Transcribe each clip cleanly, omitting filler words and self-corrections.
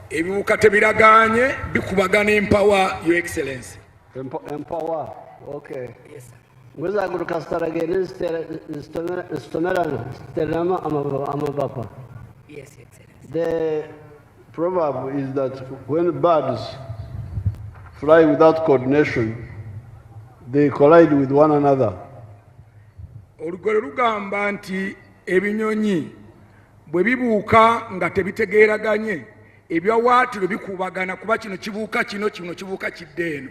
ebiwuka tebiraganye bikubagana empawa, Your Excellency. Empower, okay. Yes, sir. Ngoza kukastara gene stomera sterama amabapa. Yes, Your Excellency. The proverb is that when birds fly without coordination, they collide with one another. Olugero lugamba nti ebinyonyi bwe bibuuka nga tebitegeeraganye ebyawaatiro bikubagana kuba kino kibuuka kino kibuuka kidde eno.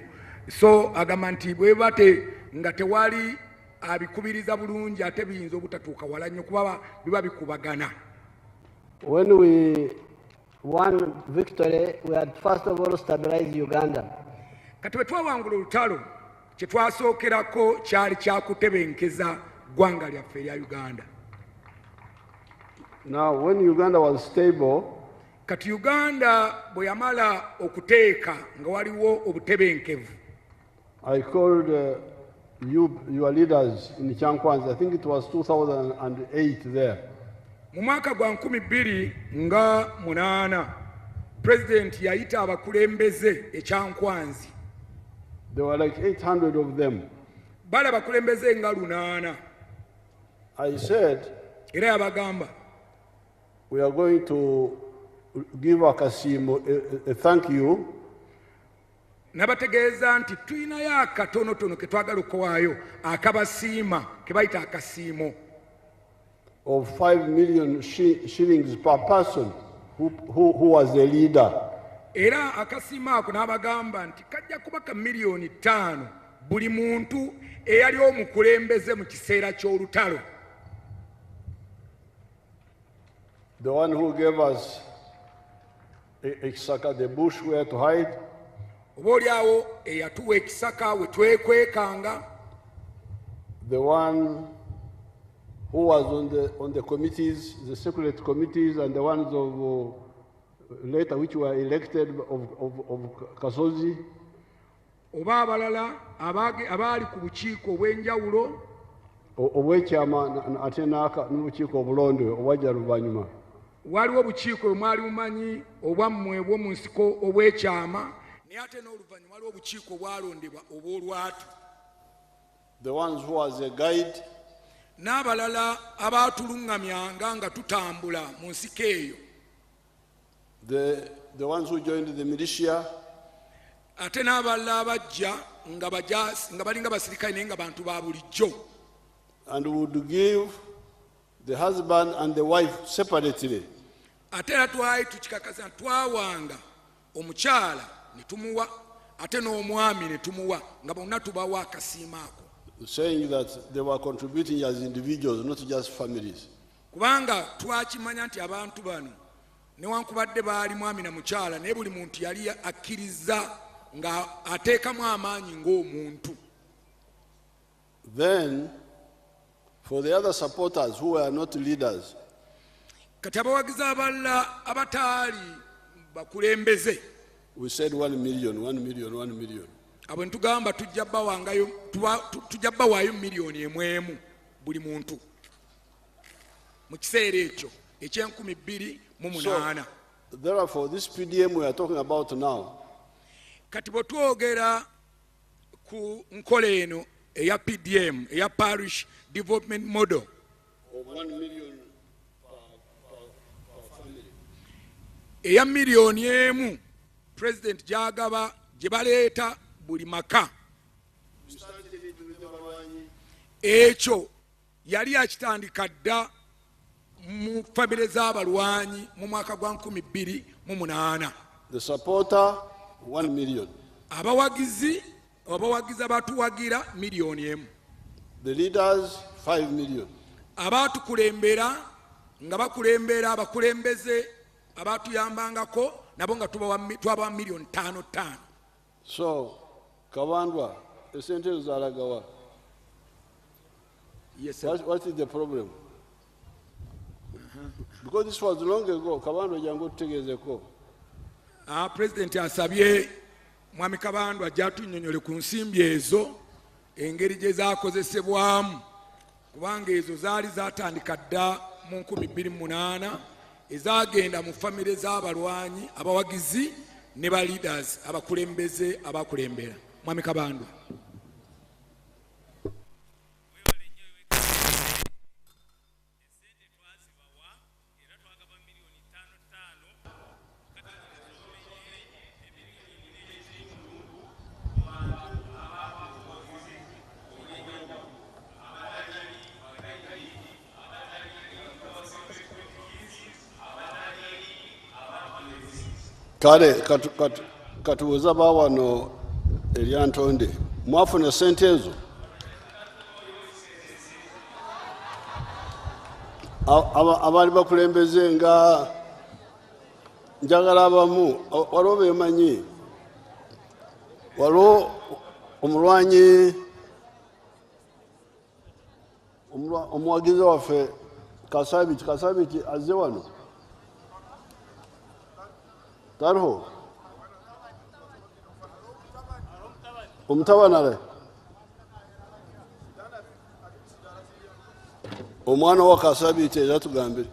So agamba nti bwe bate nga tewali abikubiriza bulungi ate biyinza obutatuuka wala nnyo kuba biba bikubagana. When we won victory, we had first of all stabilized Uganda. Kati bwe twawangula olutalo kye twasookerako kyali kyakutebenkeza ggwanga lyaffe erya Uganda. Now when Uganda was stable, kati Uganda bwe yamala okuteeka nga waliwo obutebenkevu, I called your leaders in Chankwanzi. I think it was 2008 there. Mu mwaka gwa 2008 President yayita abakulembeze e Chankwanzi. There were like 800 of them. Bale abakulembeze nga 800. I said, era yabagamba, we are going to give Akasimo a thank you. Nabategeeza nti tulinayo akatonotono ke twagala okuwaayo akabasiima ke bayita akasiimo of 5 million shillings per person who was the leader. Era akasiima ako n'abagamba nti kajja kuba ka miliyoni 5 buli muntu eyali omukulembeze mu kiseera ky'olutalo. The one who gave us the bush where to hide. Oboolyawo eyatuwa ekisaka we twekwekanga. The one who was on the committees, the secret committees, and the ones of later which were elected of Kasozi. Oba abalala abaali ku bukiiko obw'enjawulo obwekyama ate n'obukiiko obulonde obwajja luvannyuma. Waliwo obukiiko bwe mwali mumanyi obwammwe obw'omu nsiko obwekyama, naye ate n'oluvannyuma waliwo obukiiko obwalondebwa obw'olwatu. The ones who was a guide. N'abalala abaatuluŋŋamyanga nga tutambula mu nsiko eyo. The ones who joined the militia. Ate n'abalala abajja nga balinga basirikale naye nga bantu ba bulijjo. And would give the husband and the wife separately. Ate era twali tukikakasa twawanga omukyala ne tumuwa ate n'omwami ne tumuwa nga bonna tubawa akasiima ako. Saying that they were contributing as individuals, not just families. Kubanga twakimanya nti abantu bano newankubadde baali mwami na mukyala naye buli muntu yali akkiriza nga ateekamu amaanyi ng'omuntu. Then for the other supporters who were not leaders, kati abawagizi abalala abataali bakulembeze, we said 1 million, 1 million, 1 million. Abo ntugamba tujja bbawaayo miliyoni emu buli muntu mu kiseera ekyo eky'2008. Therefore, this PDM we are talking about now, kati bwe twogera ku nkola eno eya PDM eya Parish Development Model of 1 million per family, eya miliyoni emu President gyagaba gye baleeta buli maka, ekyo yali akitandika dda mu famire z'abalwanyi mu mwaka gwa 2008. The supporter 1 million. Abawagizi abatuwagira miliyoni emu. The leaders 5 million. Abatukulembera nga bakulembera abakulembeze abatuyambangako nabo nga twabawa miliyoni 5. So Kawandwa, the sentence Zalagawa. Yes, sir. What is the problem? Because this was long ago. Kawandwa jango tegezeko. President asabye mwami Kabandwa ajja tunnyonnyole ku nsimbi ezo engeri gye zaakozesebwamu kubanga ezo zaali zatandika dda mu 2008 ezagenda mu famire z'abalwanyi abawagizi ne ba leaders abakulembeze abakulembera. Mwami Kabandwa. Kale katubuuza baawano Lyantonde mwafuna ssente ezo? Abaali bakulembeze nga njagala abamu waliwo beemanyi, waliwo omulwanyi omuwagizi waffe Kasabiti azze wano taliho omutabanale omwana wa Kasabiti era tugambire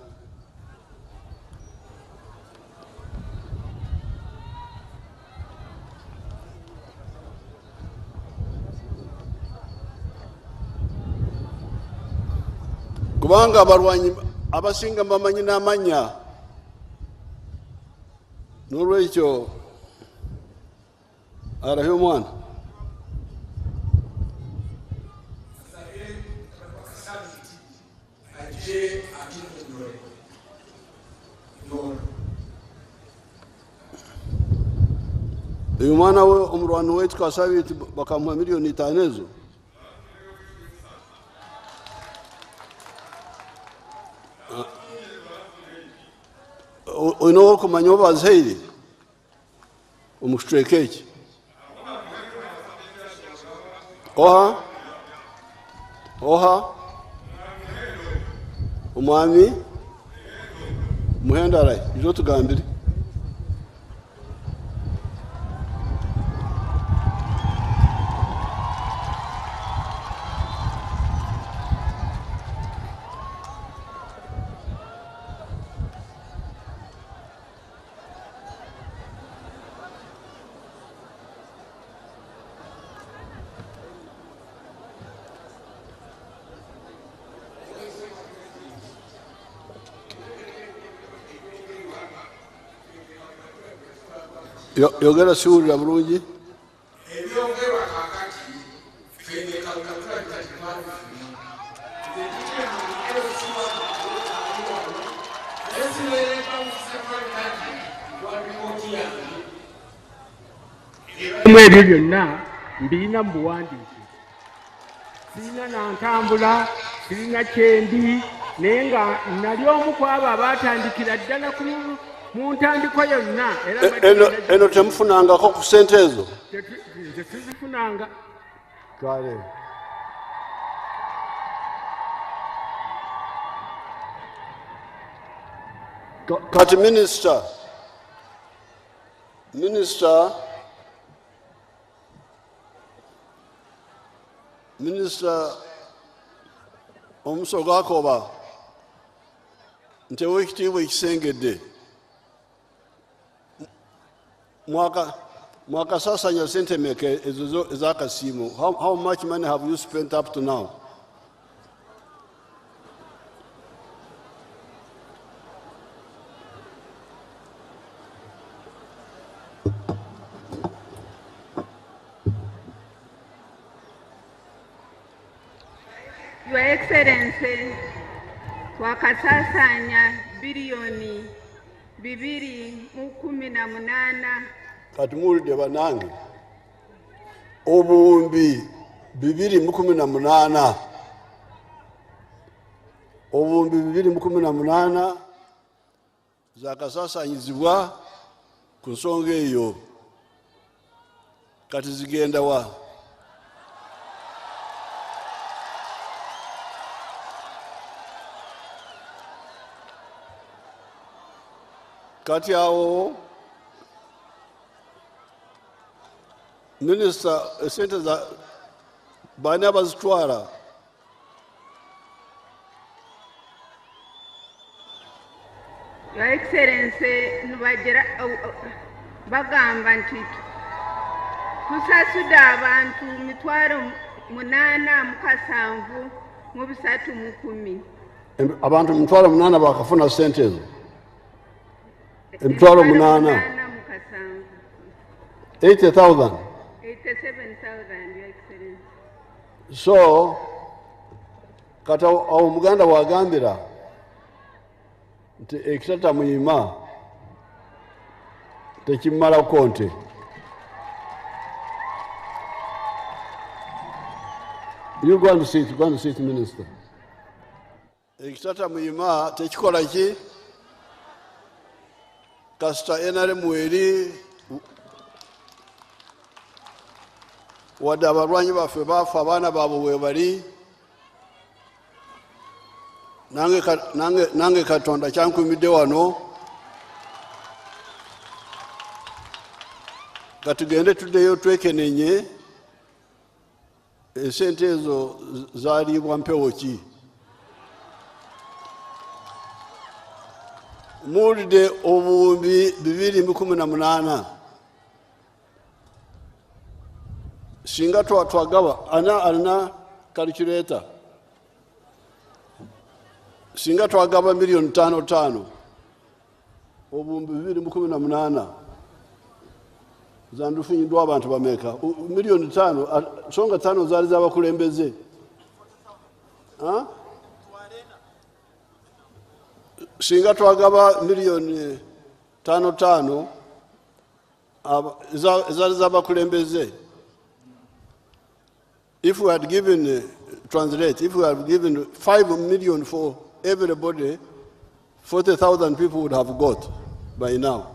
kubanga abalwanyi abasinga bamanyi n'amannya n'olwekyo arahe omwana uyu mwana we omulwana wetu Kasabiti bakamuha $5,000,000 ezo. Oyina okumanya oba azaire omukitureka eki oha omwami muhendarai ijo tugambire yogera siwulira bulungi. Ebyongerwa kakati fene kalkatula bitakimali ebyo byonna mbirina mu buwandiike, sirina nantambula, sirina kyendi, naye nga nali omu ku abo abaatandikira ddala mu ntandiko yonna. Eno temufunangako ku ssente ezo? Tetuzifunanga. Kale kati minisita Omusoga Akoba nti ow'ekitiibwa ekisengedde mwakasasanya sente meka ezo ez'akasiimo? How much money have you spent up to now? Your Excellency, twakasasanya bilioni 218. Kati muwulidde bannange, obuwumbi 218, obuwumbi 218 zakasasanyizibwa ku nsonga eyo. Kati zigenda wa? Kati awo minisita esente za baani abazitwala? Your Excellency, bagamba nti tusasudde abantu 8,873. Abantu 8,800 bakafuna sente ezo. 8,800. 80,000. 87,000, Your Excellency. So, kata Omuganda wagambira nti ekitata muyima tekimala konte. You go and sit, Minister. Ekitata muyima tekikola ki kasita NRM eri wadde abalwanyi baffe bafa abaana baabwe we bali nange Katonda kyankumidde wano katugende tuddeyo twekenenye esente ezo zaalibwa mpewo ki muwulidde obuwumbi 218 singa twagaba alina calculator singa twagaba million 5 obuwumbi 218 zandufunyiddwa abantu bameka million 5 songa 5 zaali z'abakulembeze singa twagaba million 5 zaali z'abakulembeze. If we had given, translate, if we had given 5 million for everybody, 40,000 people would have got by now.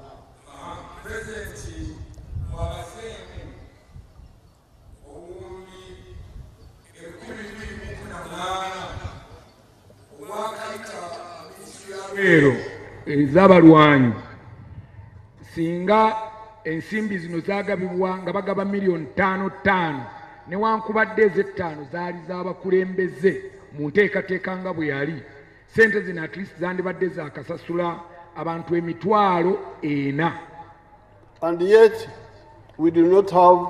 Ez'abalwanyi singa ensimbi zino zaagabibwa nga bagaba million 5 newankubadde ez'ettaano zaali z'abakulembeze mu nteekateeka nga bwe yali sente zino at least zandibadde zaakasasula abantu 40,000. And yet we do not have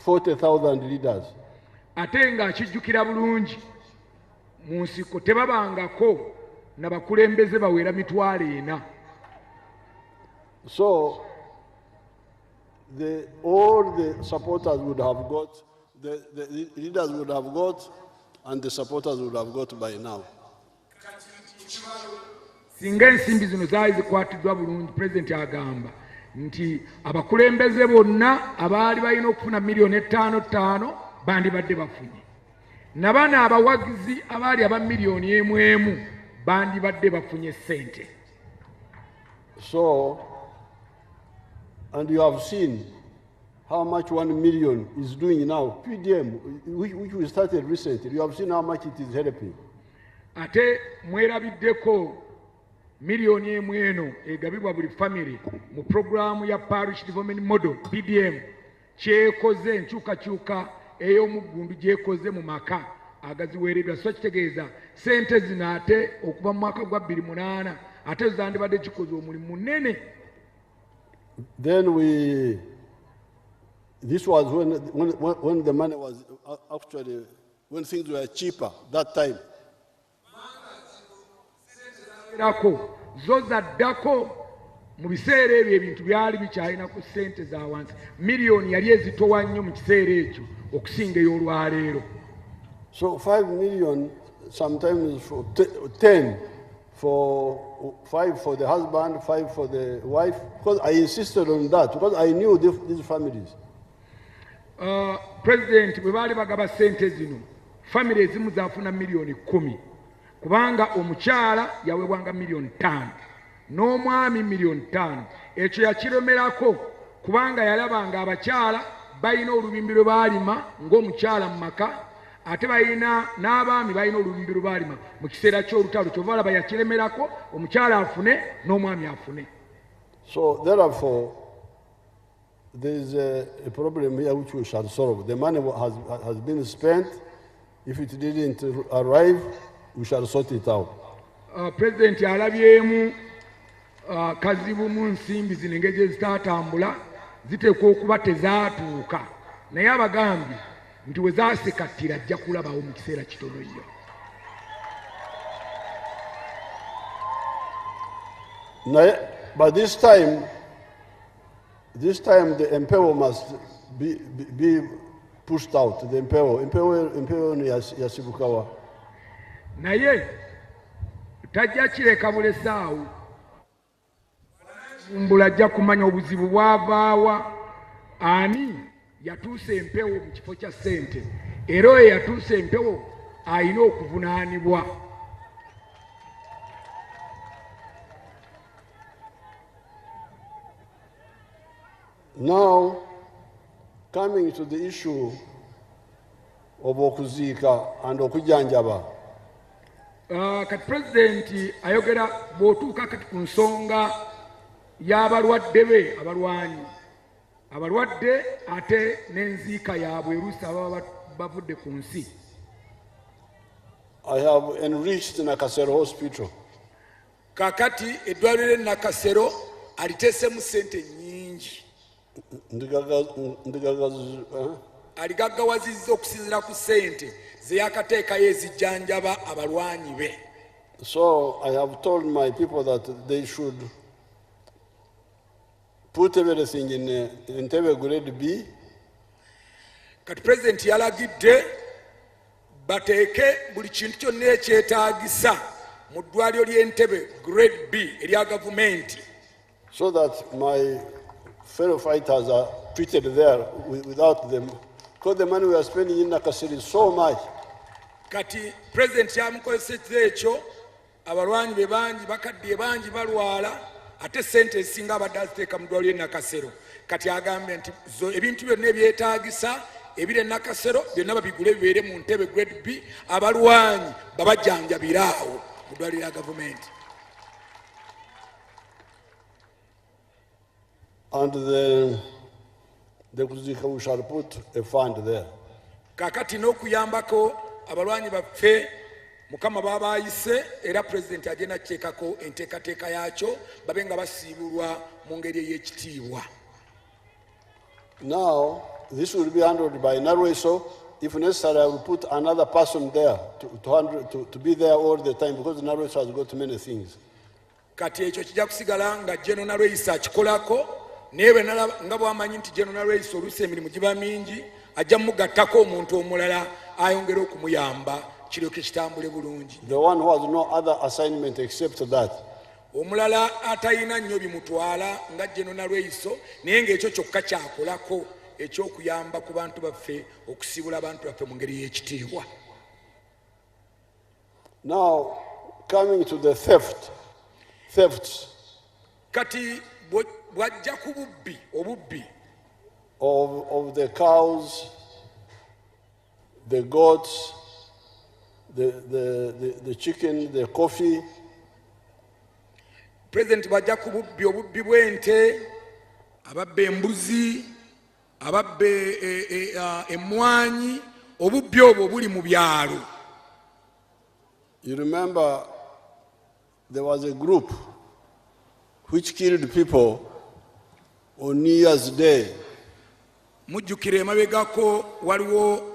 40,000 leaders. Ate ng'akijjukira bulungi mu nsiko tebabangako n'abakulembeze bawera 40,000. So all the supporters would have got, the leaders would have got, and the supporters would have got by now. Singa ensimbi zino zaali zikwatiddwa bulungi, President agamba nti abakulembeze bonna abaali balina okufuna million 5 bandibadde bafunye. Nabana abawagizi abaali aba million 1 bandibadde bafunye sente. So, and you have seen how much 1 million is doing now. PDM, which we started recently, you have seen how much it is helping. Ate mwerabiddeko million 1 eno egabibwa buli family mu programu ya Parish Development Model PDM kyekoze enkyukakyuka ey'omuggundu gyekoze mu maka agaziweereddwa. So kitegeeza sente zino ate okuva mu mwaka gwa 2008 ate zandibadde kikoze omulimu munene. Then this was when the money was actually, when things were cheaper that time. Zo zaddako mu biseera ebyo ebintu byali bikyalina ku sente za wansi. Miliyoni yali ezitowa nnyo mu kiseera ekyo okusinga ey'olwaleero. So 5 million, sometimes for 10, for 5 for the husband, 5 for the wife, because I insisted on that, because I knew these families. President bwe baali bagaba sente zino, family ezimu zaafuna million 10, kubanga omukyala yaweebwanga million 5, n'omwami million 5. Ekyo yakiremerako kubanga yalabanga abakyala balina olubimbi lwe baalima ng'omukyala mu maka, ate balina n'abaami balina olubimbi lwe baalima mu kiseera ky'olutalo. Kyova olaba yakiremerako omukyala afune n'omwami afune. So therefore there is a problem here which we shall solve. The money has been spent. If it didn't arrive, we shall sort it out. President alabyemu kazibu mu nsimbi zino engeri gye zitaatambula ziteekwa okuba tezaatuuka naye abagambye nti we zaasekattira ajja kulabawo mu kiseera kitono nnyo. But this time the emperor must be pushed out. The emperor ni yasibukawa. Naye tajja kireka bulesaawo mbula ajja kumanya obuzibu bwavaawa ani yatuusa empewo mu kifo kya ssente era oyo yatuusa empewo alina okuvunaanibwa. Now, coming to the issue of okuziika and okujanjaba. Kati Pulezidenti ayogera bw'otuuka kati ku nsonga y'abalwadde be abalwadde ate n'enziika yaabwe eruusi ababa bavudde ku nsi. I have enriched Nakasero Hospital. Kakati eddwaliro e Nakasero aliteesemu ssente nnyingi. Aligaggawazizza okusinziira ku ssente ze yakateekayo ezijjanjaba abalwanyi be. So I have told my people that they should put everything in Entebbe grade B. Kati President yalagidde bateeke buli kintu kyonna ekyetaagisa mu ddwaliro ly'Entebbe grade B erya gavumenti. So that my fellow fighters are treated there without them. Because the money we are spending in Nakasero is so much. Kati President yamukozesezza ekyo abalwanyi be bangi bakaddiye bangi balwala ate ssente ezisinga abadde aziteeka mu ddwaliro ly'e Nakasero. Kati agambye nti ebintu byonna ebyetaagisa ebiri e Nakasero byonna babigule bibeere mu Entebbe grade B abalwanyi babajjanjabire awo mu ddwaliro lya gavumenti. And the Kuzika, we shall put a fund there. Kakati n'okuyambako abalwanyi baffe Mukama baba ayise era President agenda kuteekako enteekateeka yaakyo babe nga basiibulwa mu ngeri ey'ekitiibwa. Now, this will be handled by Narweso. If necessary, I will put another person there to be there all the time because Narweso has got many things. Kati ekyo kijja kusigala nga General Narweso akikolako naye nga bw'amanyi nti General Narweso oluusi emirimu giba mingi ajja mugattako omuntu omulala ayongera okumuyamba kiryoke kitambule bulungi. The one who has no other assignment except that. Omulala atalina nnyo bimutwala nga General Narweso naye ng'ekyo kyokka kyakolako ekyokuyamba ku bantu baffe okusiibula abantu baffe mu ngeri y'ekitiibwa. Now, coming to the thefts. Kati bwajja ku obubbi of the cows, the goats, the chicken, the coffee. President bwajja ku obubbi bw'ente, ababba embuzi, ababba emmwanyi, obubbi obwo buli mu byalo. You remember there was a group which killed people on New Year's Day. Mujjukira emabegako waliwo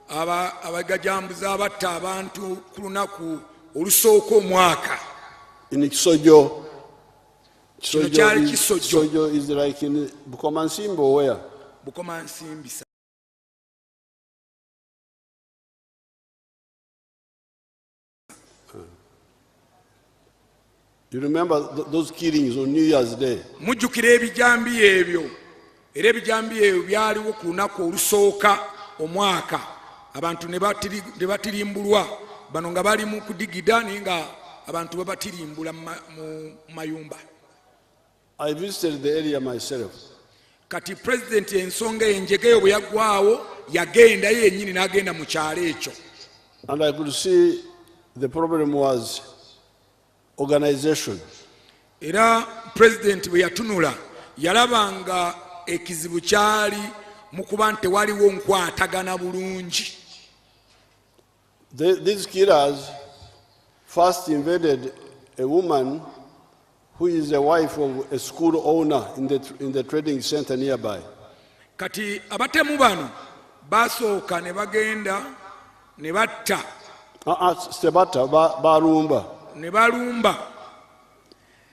abagajambuzi abatta abantu ku lunaku olusooka omwaka. In Kisojo. Kisojo. Kisojo is like in Bukomansimbo where? Bukomansimbi. You remember those killings on New Year's Day? Mujjukira ebijambi ebyo. Era ebijambi ebyo byaliwo ku lunaku olusooka omwaka. Abantu ne batirimbulwa bano nga bali mu kudigida naye nga abantu babatirimbula mu mayumba. I visited the area myself. Kati President ensonga enjegeyo bwe yaggwaawo yagenda yennyini n'agenda mu kyalo ekyo. And I could see the problem was organization. Era President bwe yatunula yalabanga ekizibu kyali mu kuba nti waliwo nkwatagana bulungi. These killers first invaded a woman who is a wife of a school owner in the trading center nearby. Kati abatemu bano basooka ne bagenda ne batta Sebata, Barumba. ne balumba.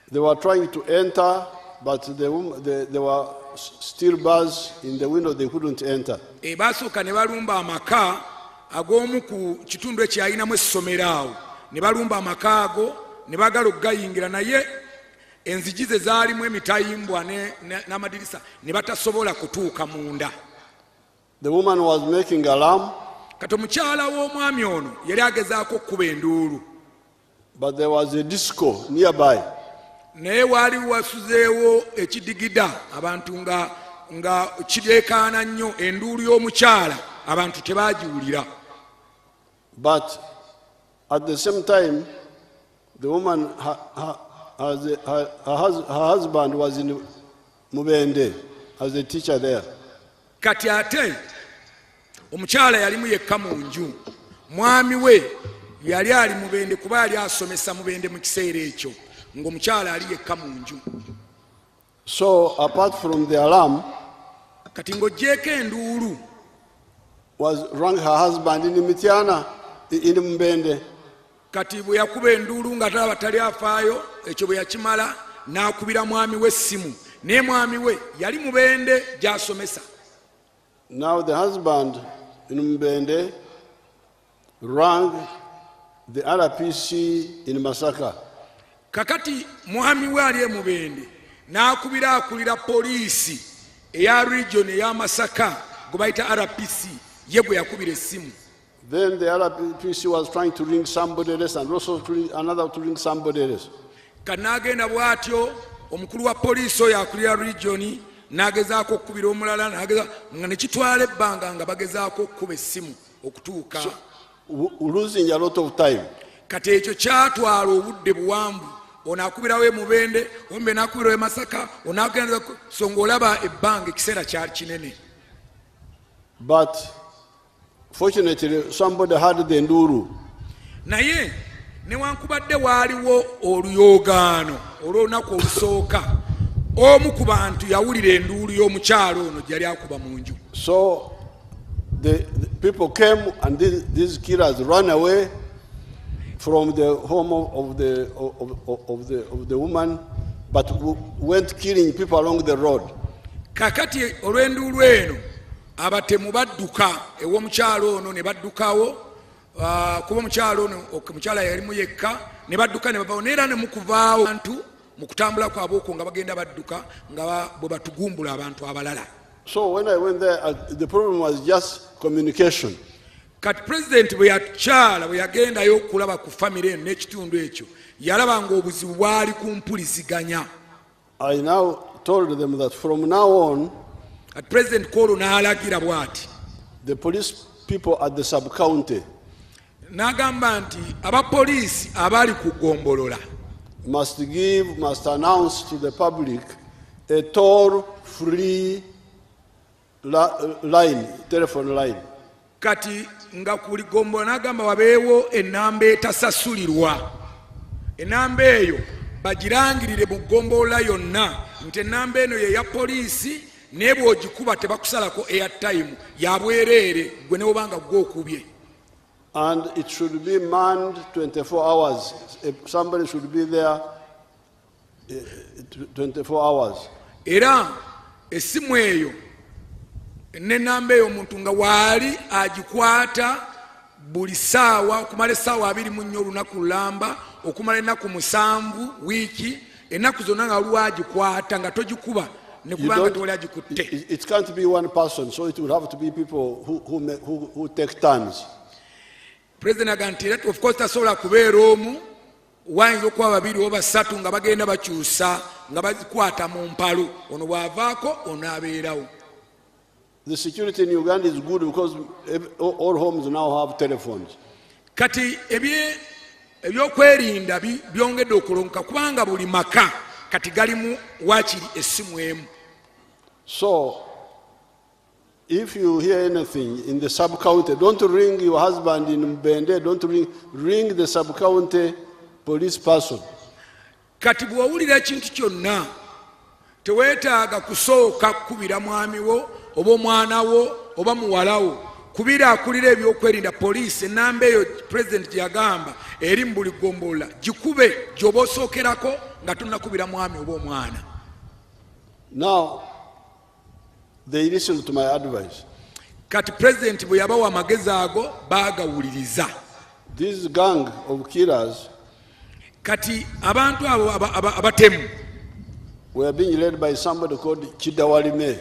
They were trying to enter, but there were steel bars in the window, they couldn't enter. Basooka ne balumba amaka ag'omu ku kitundu ekyalinamu essomero awo, ne balumba amaka ago ne bagala okugayingira, naye enzigi ze zaalimu emitayimbwa n'amadirisa ne batasobola kutuuka munda. The woman was making alarm, Kati omukyala w'omwami ono yali agezaako okkuba enduulu, but there was a disco nearby. naye waali wasuzeewo ekidigida, abantu nga kireekaana nnyo enduulu y'omukyala, abantu tebaagiwulira. But at the same time, the woman, her husband was in Mubende as a teacher there. Kati ate omukyala yalimu yekka mu nju, mwami we yali ali Mubende kuba yali asomesa Mubende mu kiseera ekyo, ng'omukyala ali yekka mu nju. So apart from the alarm, Kati ng'oggyeko enduulu rang her husband in Mitiana, in Mbende. Kati bwe yakuba enduulu nga talaba tali afaayo, ekyo bwe yakimala n'akubira mwami we essimu, naye mwami we yali Mubende gy'asomesa. Now the husband in Mbende rang the RPC in Masaka. Kakati mwami we ali e Mubende n'akubira akulira poliisi eya region eya Masaka gwe bayita RPC, ye gwe yakubira essimu. Then the RPC was trying to ring somebody else and also another to ring somebody else. Kati n'agenda bw'atyo, omukulu wa poliisi oyo akulira region n'agezaako okkubira omulala, nga ne kitwala ebbanga nga bagezaako okkuba essimu okutuuka. Losing a lot of time. Kati ekyo kyatwala obudde buwanvu, ono akubirawo e Mubende, ombe n'akubirawo e Masaka, ono agenda so ng'olaba ebbanga ekiseera kyali kinene. But fortunately somebody had the nduru. Naye newankubadde waaliwo oluyoogaano olw'olunaku olusooka, omu ku bantu yawulira enduulu y'omukyalo ono gyali akuba mu nju. So the people came and these killers ran away from the home of the woman, but went killing people along the road. Kakati olw'enduulu eno abatemu badduka ew'omukyalo ono ne baddukawo, kuba omukyalo ono omukyala yalimu yekka, ne badduka ne bavawo, neera ne mukuvaawo abantu mu kutambula kwabwe okwo nga bagenda badduka nga bwe batugumbula abantu abalala. So when I went there, the problem was just communication. Kati President bwe yagendayo okulaba ku famire eno n'ekitundu ekyo, yalaba ng'obuzibu bwali ku mpuliziganya. I now told them that from now on, Kati President Kolo n'alagira bw'ati, the police people at the sub-county n'agamba nti abapoliisi abali ku Gombolola must announce to the public a toll-free telephone line. Kati nga kuli Gombolola n'agamba wabeewo ennamba etasasulirwa. Ennamba eyo bagirangirire mu Gombolola yonna nti ennamba eno ye ya poliisi, naye bw'ogikuba tebakusalako airtime, ya bwereere gwe ne bw'obanga gw'okubye. And it should be manned 24 hours. Somebody should be there 24 hours. Era essimu eyo n'ennamba eyo omuntu nga waali agikwata buli ssaawa, okumala essaawa 24 olunaku lulamba, okumala ennaku 7 wiiki, ennaku zonna nga waliwo agikwata nga togikuba ne kubanga tewali agikutte. It can't be one person, so it will have to be people who take turns. President agamba of course tasobola kubeera omu, wayinza okuba babiri oba basatu nga bagenda bakyusa nga bazikwata mu mpalo, ono bw'avaako ono abeerawo. The security in Uganda is good because all homes now have telephones. Kati ebyokwerinda byongedde okulonka kubanga buli maka kati galimu waakiri essimu emu. So if you hear anything in the sub-county, don't ring your husband in Mbende, don't ring the sub-county police person. kati bw'owulira ekintu kyonna teweetaaga kusooka kukubira mwami wo oba omwana wo oba muwala wo kubira akulira ebyokwerinda poliisi enamba eyo pulezidenti gye yagamba eri mu buli ggombolola gikube gy'oba osookerako nga tonnakubira mwami oba omwana. Now, they listened to my advice. Kati pulezidenti bwe yabawa amagezi ago baagawuliriza. This gang of killers kati abantu abo abatemu were being led by somebody called Kidawalime.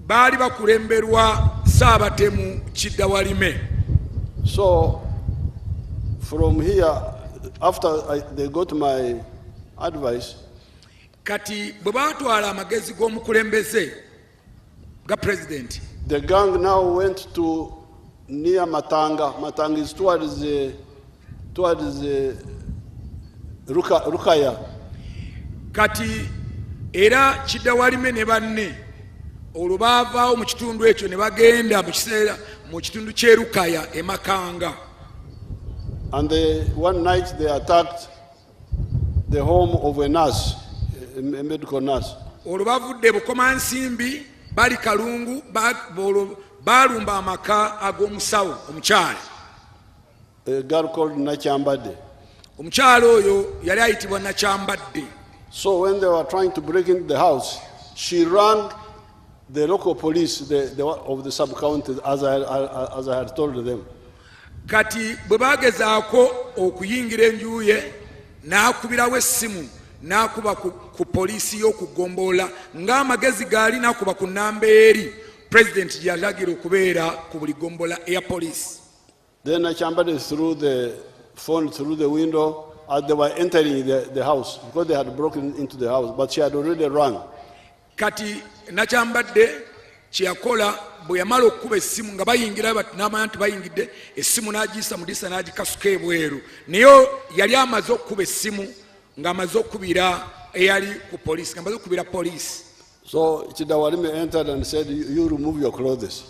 Baali bakulemberwa Saabatemu Kidawalime. So, from here, after they got my advice, kati bwe baatwala amagezi g'omukulembeze ga president, the gang now went to near Matanga. Matanga is towards Rukaya. Kati era Kidawalime ne banne olwo baavaawo mu kitundu ekyo ne bagenda mu kiseera mu kitundu ky'e Rukaya e Makanga. And one night they attacked the home of a nurse, a medical nurse. Olwo bavudde bukomansimbi bali Kalungu baalumba amaka ag'omusawo omukyala. A girl called Nachambade. Omukyala oyo yali ayitibwa Nakyambadde. So when they were trying to break into the house, she rang the local police of the sub-county as I had told them. Kati bwe bagezaako okuyingira enju ye n'akubirawo essimu n'akuba ku poliisi y'okugombolola ng'amagezi gaali n'akuba ku nnamba eri pulezidenti gye yalagira okubeera ku buli gombola eya poliisi. Then Nachambade threw the phone through the window as they were entering the house because they had broken into the house, but she had already rung. Kati Nakyambadde kye yakola bwe yamala okukuba essimu nga bayingira n'amanya nti bayingidde essimu n'agiyisa mu ddirisa n'agikasuka ebweru naye yali amaze okukuba essimu ng'amaze okukubira eyali ku poliisi ng'amaze okukubira poliisi. So Kidawalime entered and said, you remove your clothes.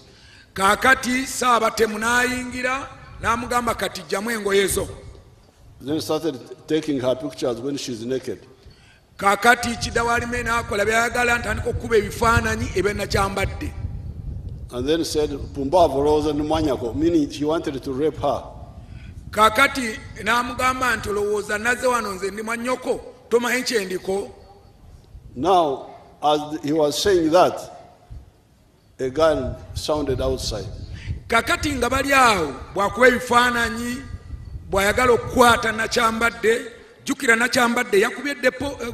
Kaakati Saabatemu n'ayingira n'amugamba kati jjamu engoye zo. Then started taking her pictures when she's naked. Kaakati Kidawalime n'akola byayagala ntandika okukuba ebifaananyi ebya Nakyambadde. And then said, Pumbavu Rosa Numanyako, meaning she wanted to rape her. Kaakati n'amugamba nti olowooza nazze wano nze ndi mwannyoko tomanyi kyendiko. Now, as he was saying that, a gun sounded outside. Kaakati nga bali awo bw'akuba ebifaananyi bw'ayagala okukwata Nakyambadde jjukira Nakyambadde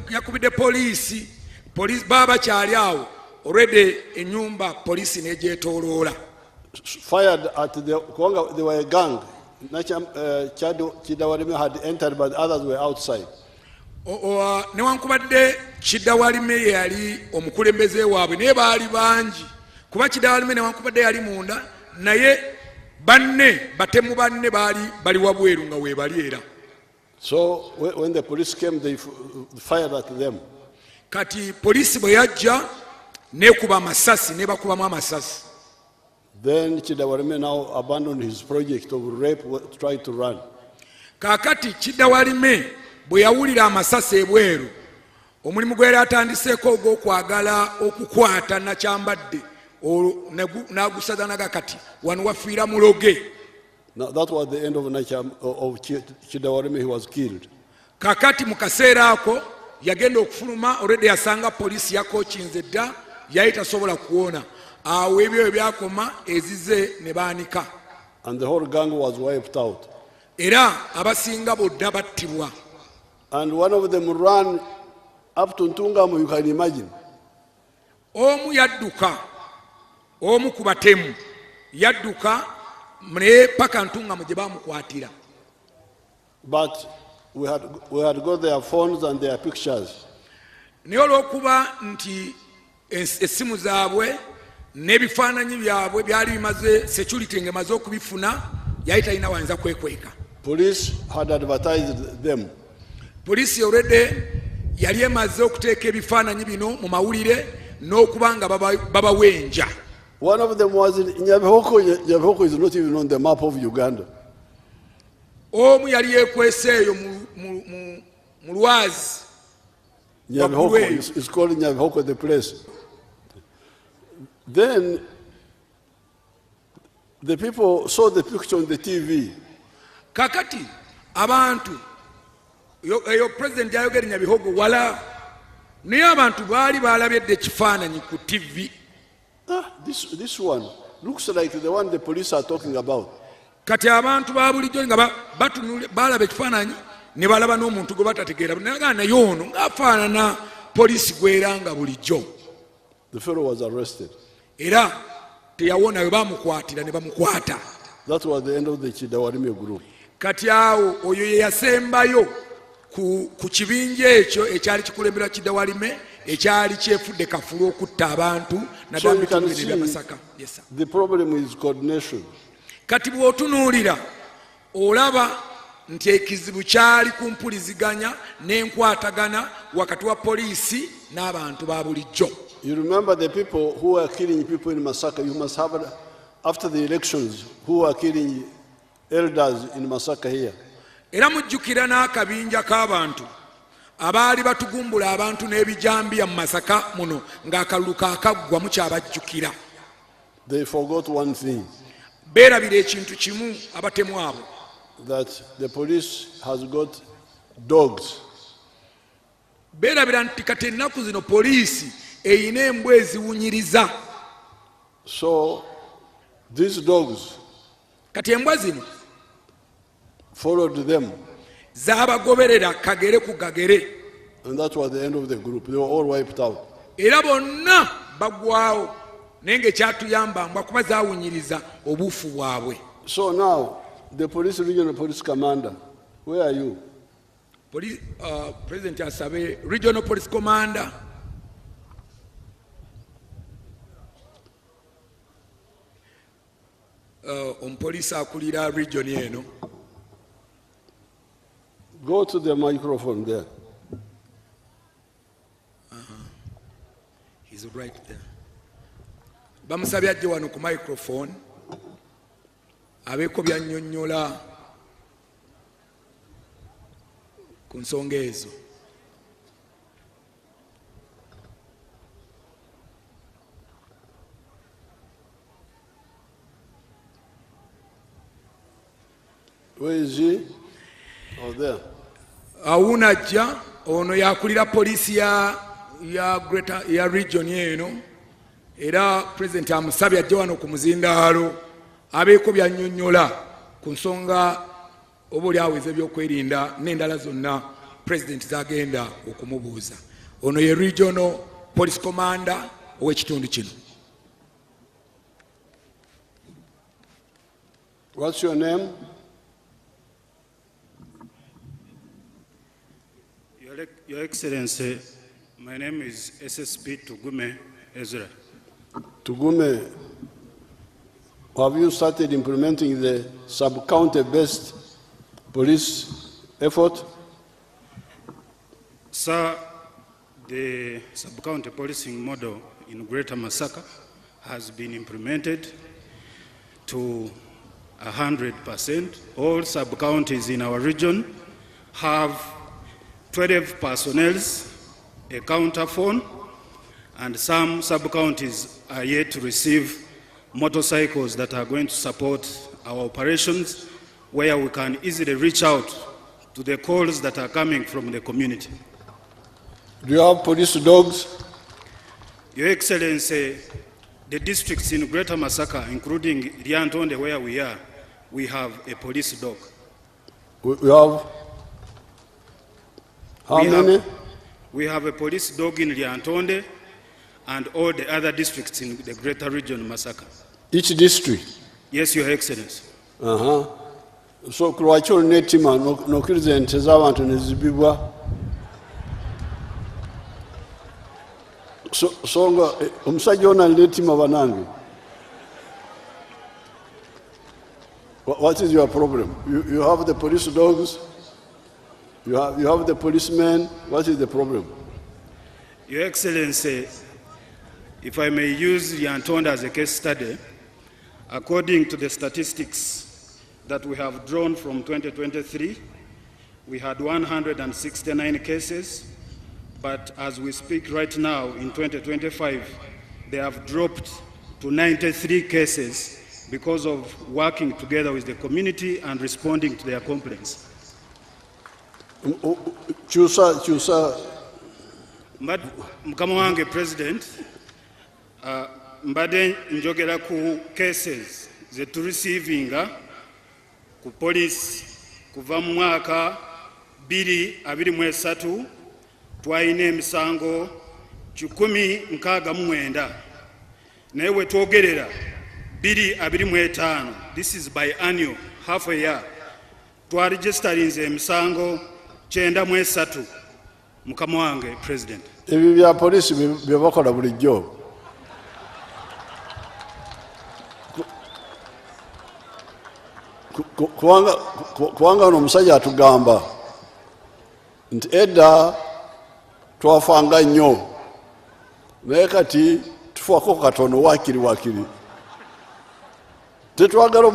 yakubidde poliisi baba kyali awo already ennyumba poliisi n'egyetooloola. Fired at they were a gang. Kidawalime had entered but others were outside. Newankubadde Kidawalime ye yali omukulembeze waabwe naye baali bangi kuba Kidawalime newankubadde yali munda naye batemu banne bali wabweru nga weebali era. So when the police came, they fired at them. Kati poliisi bwe yajja neekuba amasasi nebakubamu amasasi. Then Kidawalime now abandoned his project of rape, tried to run. Kaakati Kidawalime bwe yawulira amasasi ebweru omulimu gwe yali atandiseeko ogw'okwagala okukwata Nakyambadde n'agusaza nagakati wano wafiira muloge. Now that was the end of Kidawalime. He was killed. Kaakati mu kaseera ako yagenda okufuluma already yasanga poliisi yakookinze dda yali tasobola kuwona awo ebyo ebyakoma ezize ne baanika. And the whole gang was wiped out. Era abasinga bodda battibwa. And one of them ran up to Ntungamu, you can imagine. Omu yadduka omu ku batemu yadduka naye paka Ntungamu gye baamukwatira. But we had got their phones and their pictures. Naye olw'okuba nti essimu zaabwe n'ebifaananyi byabwe byali bimaze security ng'emaze okubifuna yali talina wayinza kwekweka. Police had advertised them. Poliisi already yali emaze okuteeka ebifaananyi bino mu mawulire n'okuba nga babawenja. One of them was in Nyabihoko. Nyabihoko is not even on the map of Uganda. Omu yali yeekwese eyo mu Lwazi Nyabihoko, it's called Nyabihoko, the place. Then the people saw the picture on the TV. Kakati abantu eyo president ayogera Nyabihogo wala naye abantu baali balabye ekifaananyi ku TV. This one looks like the one the police are talking about. Kati abantu ba bulijjo nga batunula balaba ekifaananyi ne balaba n'omuntu gwe batategeera naye ono ng'afaanana poliisi gweranga bulijjo. The fellow was arrested. Era teyawona we bamukwatira ne bamukwata. That was the end of the Chidawarime group. Kati awo oyo ye yasembayo ku kibinja ekyo ekyali kikulembera Chidawarime ekyali kyefudde kafulu okutta abantu naddala mu bitundu ebya Masaka. Yes, sir. The problem is coordination. Kati bw'otunuulira olaba nti ekizibu kyali ku mpuliziganya n'enkwatagana wakati wa poliisi n'abantu ba bulijjo. You remember the people who were killing people in Masaka. You must have, after the elections, who were killing elders in Masaka here. Era mujjukira n'akabinja k'abantu abaali batugumbula abantu n'ebijambiya mu Masaka muno ng'akalulu kaakaggwa mukyabajjukira. They forgot one thing. Beerabira ekintu kimu abatemu abo. That the police has got dogs. Beerabira nti kati ennaku zino poliisi eyina embwa eziwunyiriza. So these dogs kati embwa zino followed them. Zaabagoberera kagere ku gagere. And that was the end of the group. They were all wiped out. Era bonna bagwawo naye ng'ekyatuyamba mbwa kuba zaawunyiriza obuufu bwabwe. So now the police regional police commander, where are you? President asabe regional police commander. Omupoliisi akulira region eno. Go to the microphone there. He's right there. Bamusabye ajje wano ku microphone abeeko byannyonnyola ku nsonga ezo. Where is he? Oh, there. Awunajja ono yakulira poliisi ya greater ya region eno. Era president amusabye ajje wano ku muzindaalo abeeko byannyonnyola ku nsonga obaoli aweza ebyokwerinda n'endala zonna president zagenda okumubuuza. Ono ye regional police commander ow'ekitundu kino. What's your name? Your Excellency, my name is SSP Tugume Ezra. Tugume, have you started implementing the sub-county-based police effort? Sir, the sub-county policing model in Greater Masaka has been implemented to 100%. All sub-counties in our region have 12 personnel, a counter phone, and some sub-counties are yet to receive motorcycles that are going to support our operations, where we can easily reach out to the calls that are coming from the community. Do you have police dogs? Your Excellency, the districts in Greater Masaka, including Lyantonde where we have a police dog. We have how many? We have a police dog in Lyantonde and all the other districts in the greater region, Masaka. Each district? Yes, Your Excellency. So, Kruachol Netima, no Kirizen Tezawan to Nizibibwa. So, Umsajona Netima Vanangi. What is your problem? You have the police dogs? You have the policemen. What is the problem? Your Excellency, if I may use Lyantonde as a case study, according to the statistics that we have drawn from 2023, we had 169 cases but as we speak right now in 2025, they have dropped to 93 cases because of working together with the community and responding to their complaints. Chusa. Mukama wange President, mbadde njogera ku cases ze tu receiving ku police kuva mu mwaka 2023 twalina emisango 169 naye we twogerera 2025, this is biannual, half a year, twaregistarinze emisango 93. Mukama wange President, Ebyo bya police bye bakola bulijjo. Kubanga ono omusajja atugamba nti edda twafanga nnyo naye kati tufuako katono wakiri. Tetwagala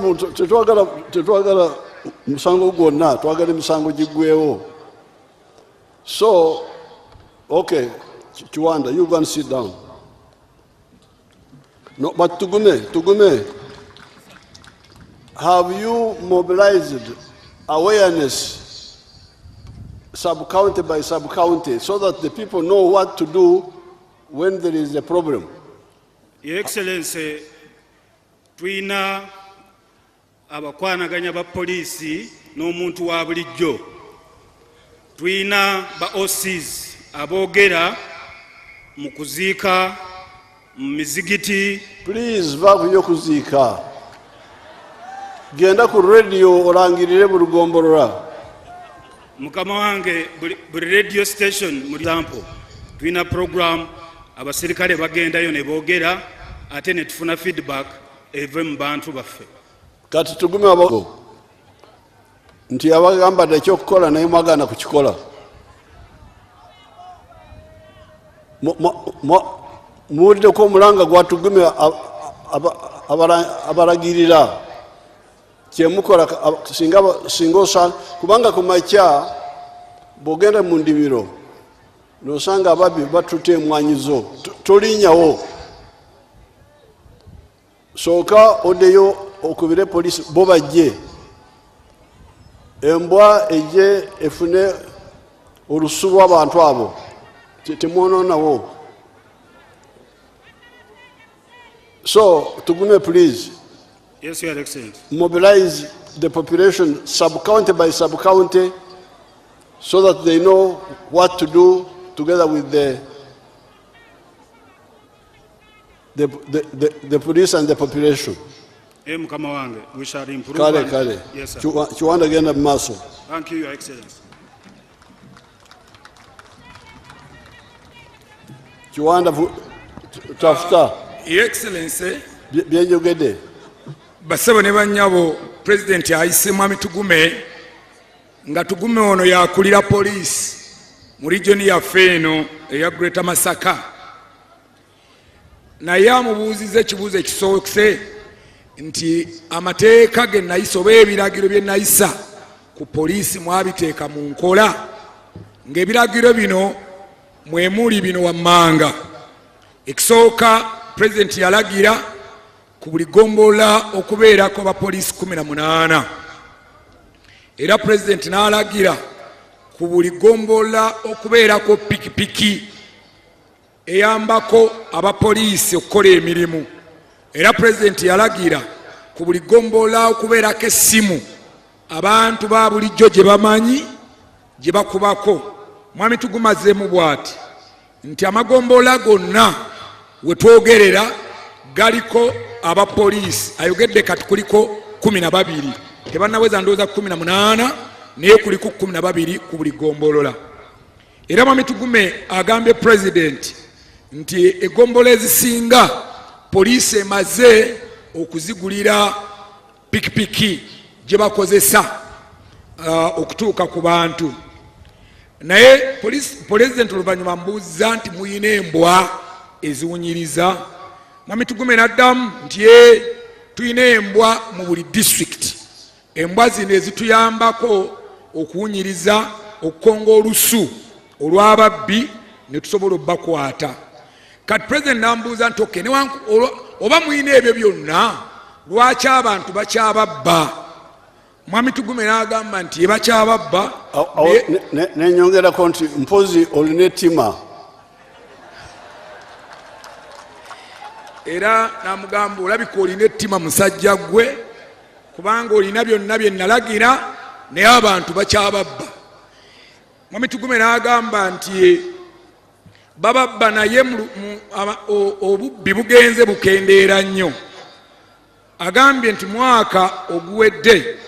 musango gwonna, twagala emisango giggwewo. So, okay, Chiwanda, you go and sit down. No, but Tugume, have you mobilized awareness sub-county by sub-county so that the people know what to do when there is a problem? Your Excellency, twina abakwanaganya ba polisi n'omuntu wa bulijjo. Twina ba OCs aboogera mu kuziika mu mizigiti. Please vaku yokuziika. Genda ku radio olangirire mu lugombolola. Mukama wange buli radio station mu example twina program abaserikale bagendayo ne boogera ate ne tufuna feedback eve mu bantu baffe. Kati Tugume abago nti abagamba ekyokukola naye mwagaana kukikola. Muwuliddeko omulanga gwa Tugume abalagirira kyemukola singa osanga kubanga ku makya bw'ogenda mu ndimiro n'osanga ababbi batuta emwanyi zo tolinyawo. Sooka oddeyo okubire poliisi bo bajje embwa ejje efune olusu lw'abantu abo temwononawo. So Tugume, please. Yes, Your Excellency. Mobilize the population sub-county by sub-county so that they know what to do together with the police and the population. Mukama wange, we shall improve. Kale. Yes, sir. Chiwanda genda maaso. Thank you, Your Excellency. Chiwanda tafuta. Your Excellency, Byenjogedde. basebo ne bannyabo President ayise Mwami Tugume nga Tugume ono yakulira police mu region yaffe eno eya Greater Masaka. Naye amubuuziza ekibuuzo ekisookese nti amateeka ge nayisa oba ebiragiro bye nayisa ku poliisi mwabiteeka mu nkola ng'ebiragiro bino mwemuli bino wammanga. Ekisooka President yalagira ku buli gombola okubeerako bapoliisi 18 era President n'alagira ku buli gombola okubeerako pikipiki eyambako abapoliisi okukola emirimu era President yalagira ku buli gombola okubeerako essimu abantu ba bulijjo gye bamanyi gye bakubako. Mwami tugumazeemu bw'ati nti amagombola gonna we twogerera galiko abapoliisi ayogedde kati kuliko 12 tebannaweza ndowooza 18 naye kuliko 12 ku buli gombolola. Era Mwami Tugume agambye President nti egombola ezisinga poliisi emaze okuzigulira pikipiki gye bakozesa okutuuka ku bantu. Naye President oluvannyuma mbuuza nti muyina embwa eziwunyiriza. Mwami Tugume n'addamu nti tuyina embwa mu buli district. Embwa zino ezituyambako okuwunyiriza okukonga olusu olw'ababbi ne tusobola obbakwata. Kati President n'ambuuza nti okay, oba mulina ebyo byonna lwaki abantu bakyababba? Mwami Tugume n'agamba nti ye bakyababba. Nenyongerako nti mpozi olina ettima. Era n'amugamba olabika olina ettima musajja gwe, kubanga olina byonna bye nalagira naye abantu bakyababba. Mwami Tugume n'agamba nti bababba naye obubbi bugenze bukendeera nnyo. Agambye nti mwaka oguwedde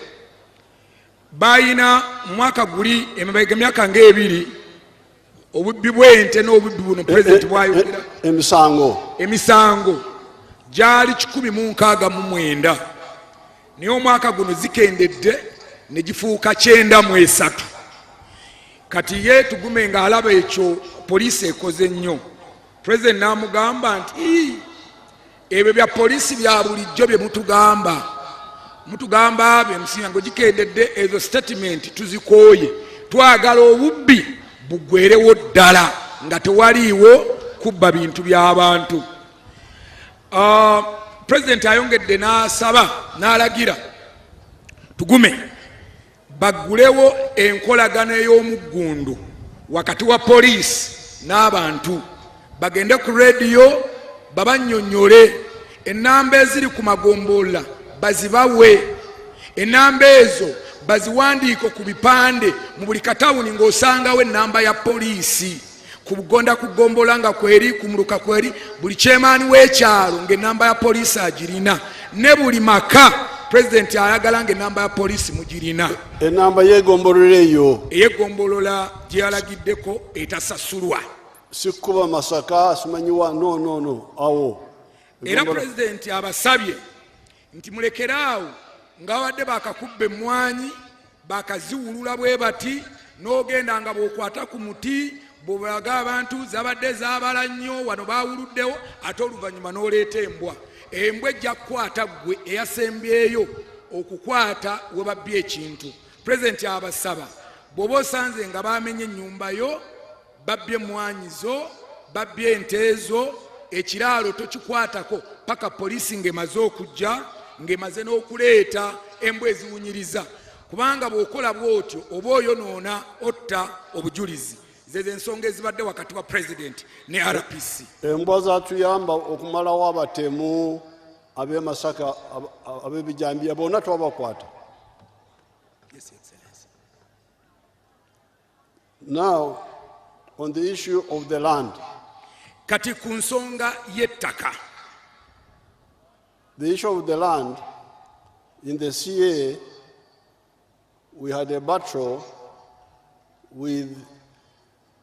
bayina mwaka guli emabega myaka ng'ebiri obubbi bw'ente n'obubbi buno President bwayogera emisango gyali 169 naye omwaka guno zikendedde ne gifuuka 93. Kati ye Tugume ng'alaba ekyo poliisi ekoze nnyo. President n'amugamba nti ebyo bya poliisi bya bulijjo bye mutugamba bemusinga ngo gikendedde ezo statement tuzikooye, twagala obubbi bugwerewo ddala nga tewaliiwo kubba bintu by'abantu. President ayongedde n'asaba n'alagira Tugume baggulewo enkolagano ey'omuggundu wakati wa poliisi n'abantu, bagende ku rediyo babannyonnyole, ennamba eziri ku magombolola bazibawe, ennamba ezo baziwandiike ku bipande mu buli katawuni ng'osangawo ennamba ya poliisi, ku Bugonda ku ggombolola nga kweri, ku Muluka kweri, buli kyemaani w'ekyalo ng'ennamba ya poliisi agirina, ne buli maka President ayagala ng'ennamba ya poliisi mugirina. Ennamba y'egombolola eyo ey'egombolola gye yalagiddeko etasasulwa. Sikuba Masaka simanyiwa no awo. Era President abasabye nti mulekeraawo ng'abadde bakakubba emmwanyi bakaziwulula bwe bati, n'ogenda nga bw'okwata ku muti bw'olaga abantu zabadde zaabala nnyo wano baawuluddewo, ate oluvannyuma n'oleeta embwa. Embwa ejja kukwata ggwe eyasembyeyo okukwata we babbye ekintu. President abasaba bw'oba osanze nga baamenye ennyumba yo, babbye emmwanyi zo, babbye ente zo, ekiraalo tokikwatako paka poliisi ng'emaze okujja, ng'emaze n'okuleeta embwa eziwunyiriza, kubanga bw'okola bw'otyo oba oyonoona otta obujulizi. Zezo ensonga ezibadde wakati wa President ne RPC. Embwa zatuyamba okumalawo abatemu ab'e Masaka ab'ebijambiya bonna twabakwata. Yes, Excellency. Now on the issue of the land. Kati ku nsonga y'ettaka. The issue of the land, in the CA, we had a battle with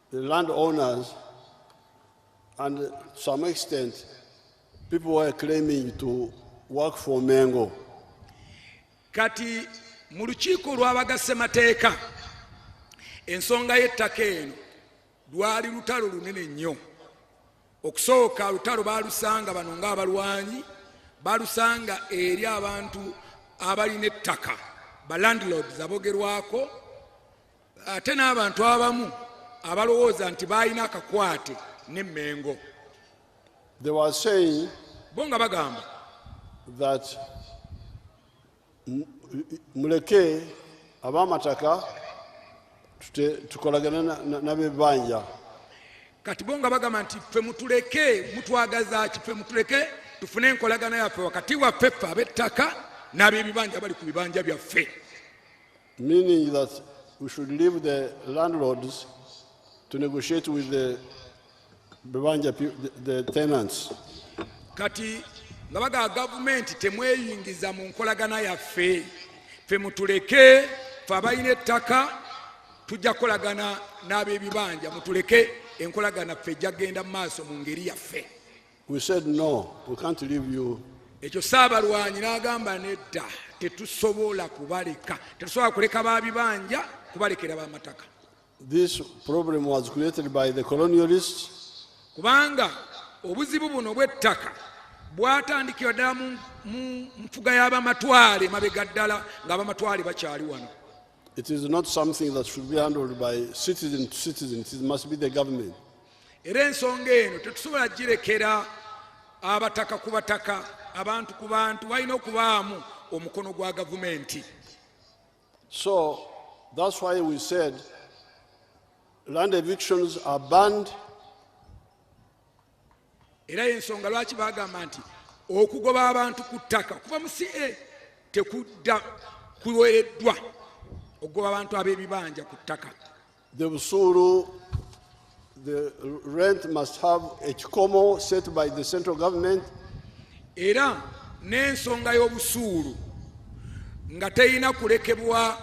the landowners, and to some extent, people were claiming to work for Mengo. Kati mu lukiiko lw'abagassemateeka ensonga y'ettaka eno lwali lutalo lunene nnyo. Okusooka lutalo baalusanga bano ng'abalwanyi, baalusanga eri abantu abalina ettaka, ba landlords abogerwako, ate n'abantu abamu abalowooza nti baalina akakwate ne Mengo. They were saying bo nga bagamba that muleke ab'amataka tukolagana n'ab'ebibanja. Kati bo nga bagamba nti ffe mutuleke, mutwagaza ki, ffe mutuleke tufune enkolagana yaffe wakati waffe ffe ab'ettaka n'ab'ebibanja bali ku bibanja byaffe. Meaning that we should leave the landlords to negotiate with the tenants. Kati nga baga gavumenti temweyingiza mu nkolagana yaffe, ffe mutuleke ffe abalina ettaka tujja kolagana n'ab'ebibanja, mutuleke enkolagana ffe ejja genda mu maaso mu ngeri yaffe. We said no, we can't leave you. Ekyo Saabalwanyi n'agamba nedda, tetusobola kubaleka, tetusobola kuleka b'abibanja kubalekera b'amataka. This problem was created by the colonialists. Kubanga obuzibu buno bw'ettaka bwatandikira ddala mu nfuga y'abamatwale mabega ddala ng'abamatwale bakyali wano. It is not something that should be handled by citizen to citizen. It must be the government. era ensonga eno tetusobola girekera abataka ku bataka abantu ku bantu balina okubaamu omukono gwa gavumenti. So that's why we said land evictions are banned. Era ensonga lwaki bagamba nti okugoba abantu ku ttaka kuva mu CA tekudda kuwereddwa okugoba abantu ab'ebibanja ku ttaka. The busuru, the rent must have a kikomo set by the central government. Era n'ensonga y'obusuulu nga teyina kulekebwa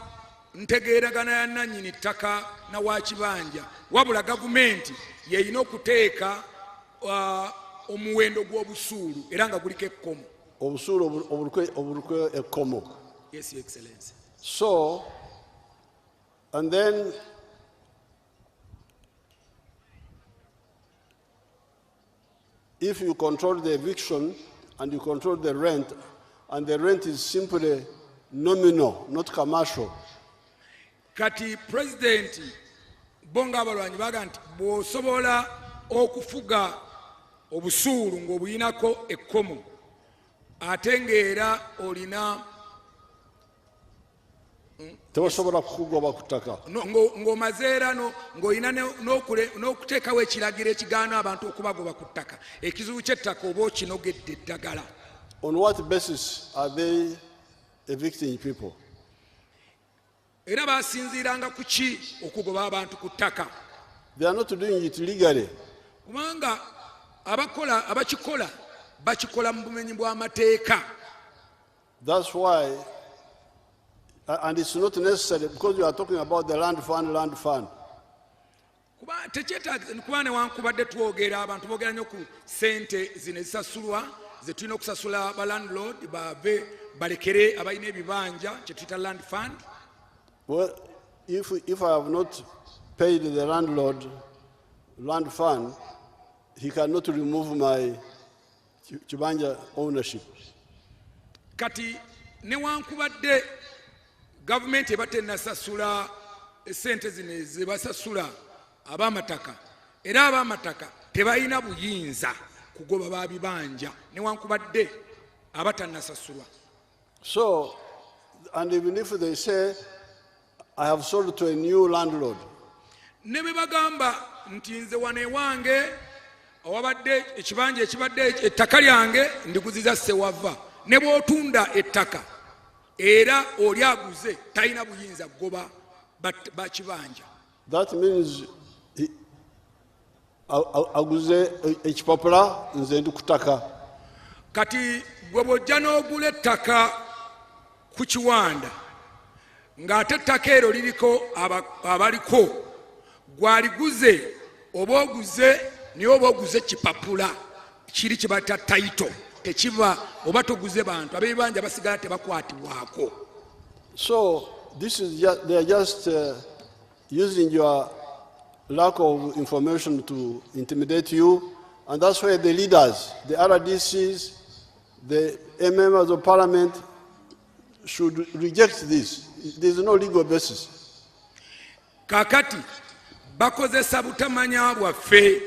ntegeeragana ya nannyini ttaka na wa kibanja, wabula gavumenti yeyina okuteeka omuwendo gw'obusuulu era nga guliko ekkomo. Obusuru obulukwe ekkomo. Yes, Your Excellency. So, and then if you control the eviction and you control the rent, and the rent is simply nominal, not commercial. Kati President bonga abalwanyi baga nti bw'osobola okufuga obusuulu ng'obuyinako ekkomo ate ng'era olina tebasobola kukugoba ku ttaka ng'omaze era ng'olina n'okuteekawo ekiragiro ekigaana abantu okubagoba ku ttaka. Ekizibu ky'ettaka oba okinogedde eddagala. On what basis are they evicting people? Era basinziiranga ku ki okugoba abantu ku ttaka? They are not doing it legally. Kubanga abakikola bakikola mu bumenyi bw'amateeka. That's why, and it's not necessary because you are talking about the land fund. Kuba newankubadde twogera abantu boogera nnyo ku ssente zino ezisasulwa ze tulina okusasula ba landlord bave balekere abalina ebibanja kye tuyita land fund. Well, if I have not paid the landlord land fund, he cannot remove my kibanja ownership. Kati newankubadde gavumenti eba tennasasula essente zino ze basasula ab'amataka, era ab'amataka tebalina buyinza kugoba ba bibanja newankubadde abatannasasulwa. So, and even if they say, I have sold to a new landlord, ne bwe bagamba nti nze wano ewange awabadde ekibanja ekibadde ettaka lyange ndiguziza Ssewava, ne bw'otunda ettaka era oli aguze talina buyinza kugoba bakibanja. that means aguze ekipapula nze ndi ku ttaka. Kati gwe bw'ojja n'ogula ettaka ku kiwanda ng'ate ettaka ero liriko abaliko gwaliguze oba oguze niye oba oguze kipapula kiri kye bata title tekiba oba toguze bantu ab'ebibanja basigala tebakwatibwako. So this is they are just using your lack of information to intimidate you, and that's why the leaders, the RDCs, the members of parliament should reject this. There is no legal basis. Kakati bakozesa butamanya bwaffe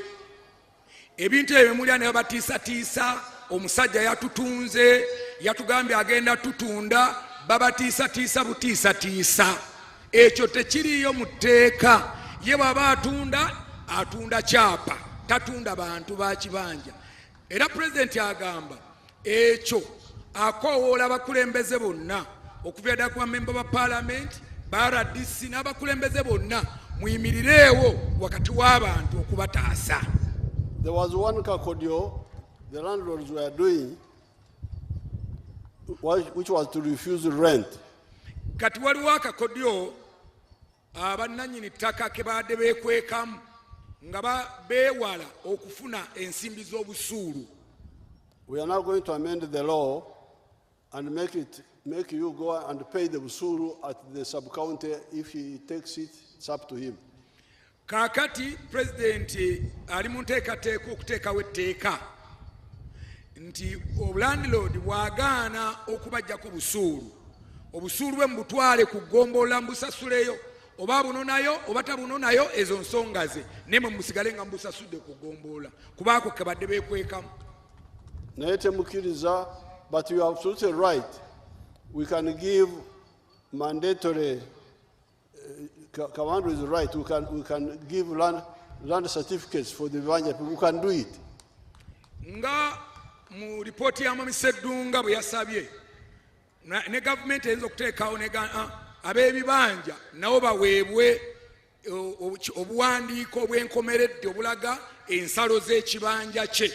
ebintu ebyo mulya ne babatiisatiisa. Omusajja yatutunze yatugambye agenda tutunda babatiisatiisa butiisatiisa. Ekyo tekiriyo mu tteeka. Ye bw'aba atunda kyapa tatunda bantu ba kibanja. Era pulezidenti agamba ekyo akoowoola abakulembeze bonna okuva ddala ku bamemba ba paalamenti ba RDC n'abakulembeze bonna muyimirireewo wakati w'abantu okubataasa. There was one kakodyo the landlords were doing, which was to refuse rent. Kati waliwo akakodyo abannannyini ttaka ke baadde beekwekamu nga beewala okufuna ensimbi z'obusuulu. We are now going to amend the law and make you go and pay the busuru at the sub-county. If he takes it, it's up to him. Kaakati pulezidenti ali mu nteekateeka okuteekawo etteeka nti obulandlord bw'agaana okubajjako busuulu, obusuulu bwe mubutwale ku ggombolola mbusasuleyo oba bunonayo oba tabunonayo ezo nsonga ze nemwe musigale nga mbusasudde kugombola kubaako kebadde beekwekamu. Naye temukiriza, but you are absolutely right. We can give mandatory, Kawandu is right, we can give land certificates for the Vanja people. We can do it. Nga mu ripoti ya Mwami Sseddunga bwe yasabye ne gavumenti eyinza okuteekawo ab'ebibanja nabo baweebwe obuwandiiko obw'enkomeredde obulaga ensalo z'ekibanja kye.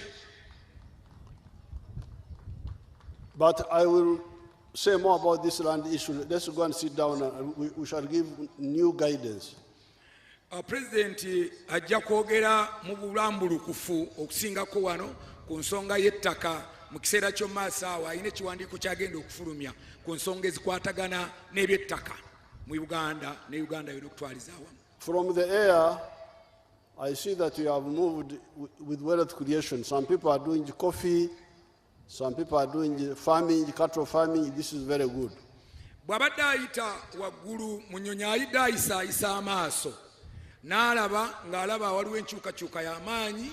But I will say more about this land issue. Let's go and sit down and we shall give new guidance. President ajja kwogera mu bulambulukufu okusingako wano ku nsonga y'ettaka mu kiseera ky'omumaaso awo alina ekiwandiiko kyagenda okufulumya ku nsonga ezikwatagana n'ebyettaka mu Uganda ne Uganda y'okutwaliza awamu. From the air, I see that you have moved with wealth creation. Some people are doing coffee, some people are doing farming, cattle farming. This is very good. Bw'abadde ayita waggulu mu nnyonyi ayidde ayisaayisa amaaso n'alaba ng'alaba waliwo enkyukakyuka y'amaanyi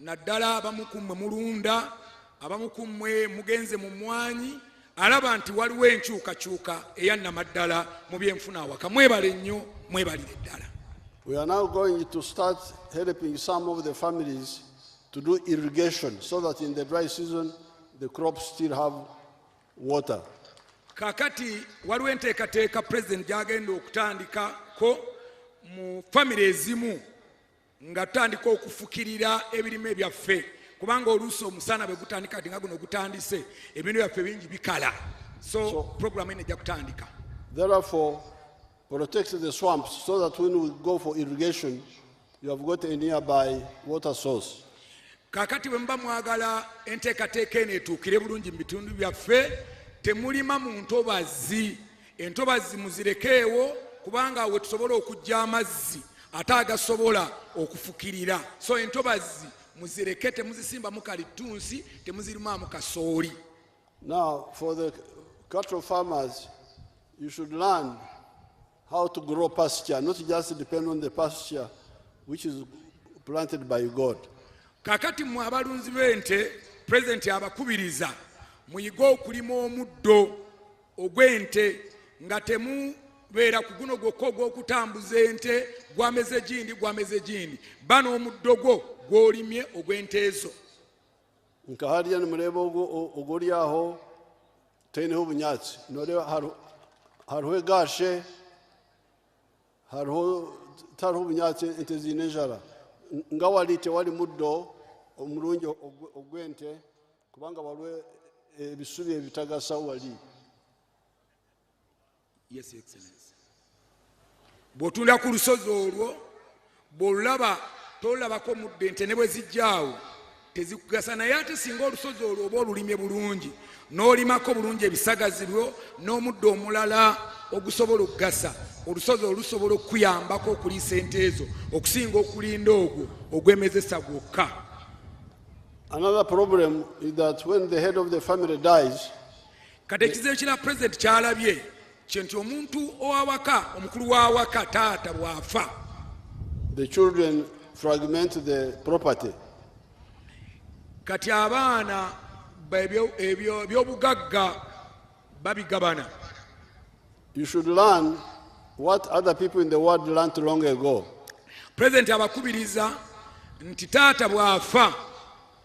naddala abamu ku mmwe mulunda abamu ku mmwe mugenze mu mmwanyi alaba nti waliwo enkyukakyuka eyannamaddala mu byenfuna awaka. Mwebale nnyo, mwebalire ddala. We are now going to start helping some of the families to do irrigation so that in the dry season the crops still have water. Kakati waliwo enteekateeka President gy'agenda okutandikako mu famire ezimu nga tutandika okufukirira ebirime byaffe kubanga oluusi omusana bwe gutandika kati nga guno gutandise ebintu byaffe bingi bikala. So program eno ejja kutandika. Therefore, protect the swamps so that when we go for irrigation, you have got a nearby water source. Kakati bwe muba mwagala enteekateeka eno etuukire bulungi mu bitundu byaffe temulima mu ntobazi. Entobazi muzirekeewo kubanga we tusobola okujja amazzi ate agasobola okufukirira. So entobazi muzireke temuzisimbamu kalitunsi temuzirimamu kasooli. Now, for the cattle farmers, you should learn how to grow pasture, not just depend on the pasture which is planted by God. Kakati mu abalunzi b'ente President abakubiriza muyige okulima omuddo ogw'ente nga temubeera ku guno gwokka ogw'okutambuza ente gwameze gindi bano omuddo gwo gw'olimye ogw'ente ezo. Nka hariya nimureba oguli aho taineho obunyatsi noreba hariho egashe hariho tariho obunyatsi ente ziine enjara nga wali tewali muddo omurungi ogw'ente kubanga waliwo ebisubi ebitagasa wali. Yes, Excellency. Bw'otunda ku lusozi olwo bw'olulaba tolabako muddo ente ne bwe zijjaawo tezikugasa naye ate singa olusozi olwo oba olulimye bulungi n'olimako bulungi ebisagazi byo n'omuddo omulala ogusobola okugasa olusozi olusobola okuyambako okuliisa ente ezo okusinga okulinda ogwo ogwemezesa gwokka. Another problem is that when the head of the family dies, kati ekizibu kira President kyalabye kinti omuntu owawaka omukulu w'awaka taata bw'afa the children fragment the property. Kati abaana ebyobugagga babigabana. You should learn what other people in the world learned long ago. President abakubiriza nti taata bw'afa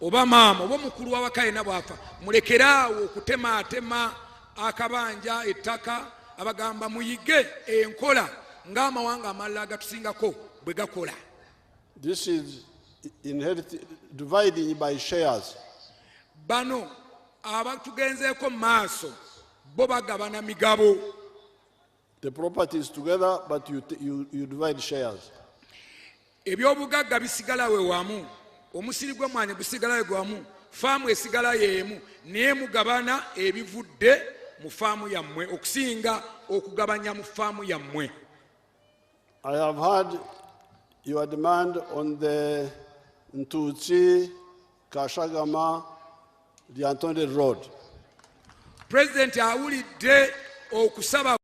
oba maama oba mukulu w'awaka yenna bw'afa mulekeraawo okutemaatema akabanja ettaka abagamba muyige enkola ng'amawanga amalala agatusingako bwe gakola. This is dividing by shares. Bano abatugenzeeko mu maaso bo bagabana migabo. The property is together but you divide shares. Ebyobugagga bisigala we wamu omusiri gw'omwanya gusigala we gwamu faamu esigala y'emu naye mugabana ebivudde mu faamu yammwe okusinga okugabanya mu faamu yammwe. I have heard your demand on the Ntutsi Kashagama Lyantonde road. President awulidde okusaba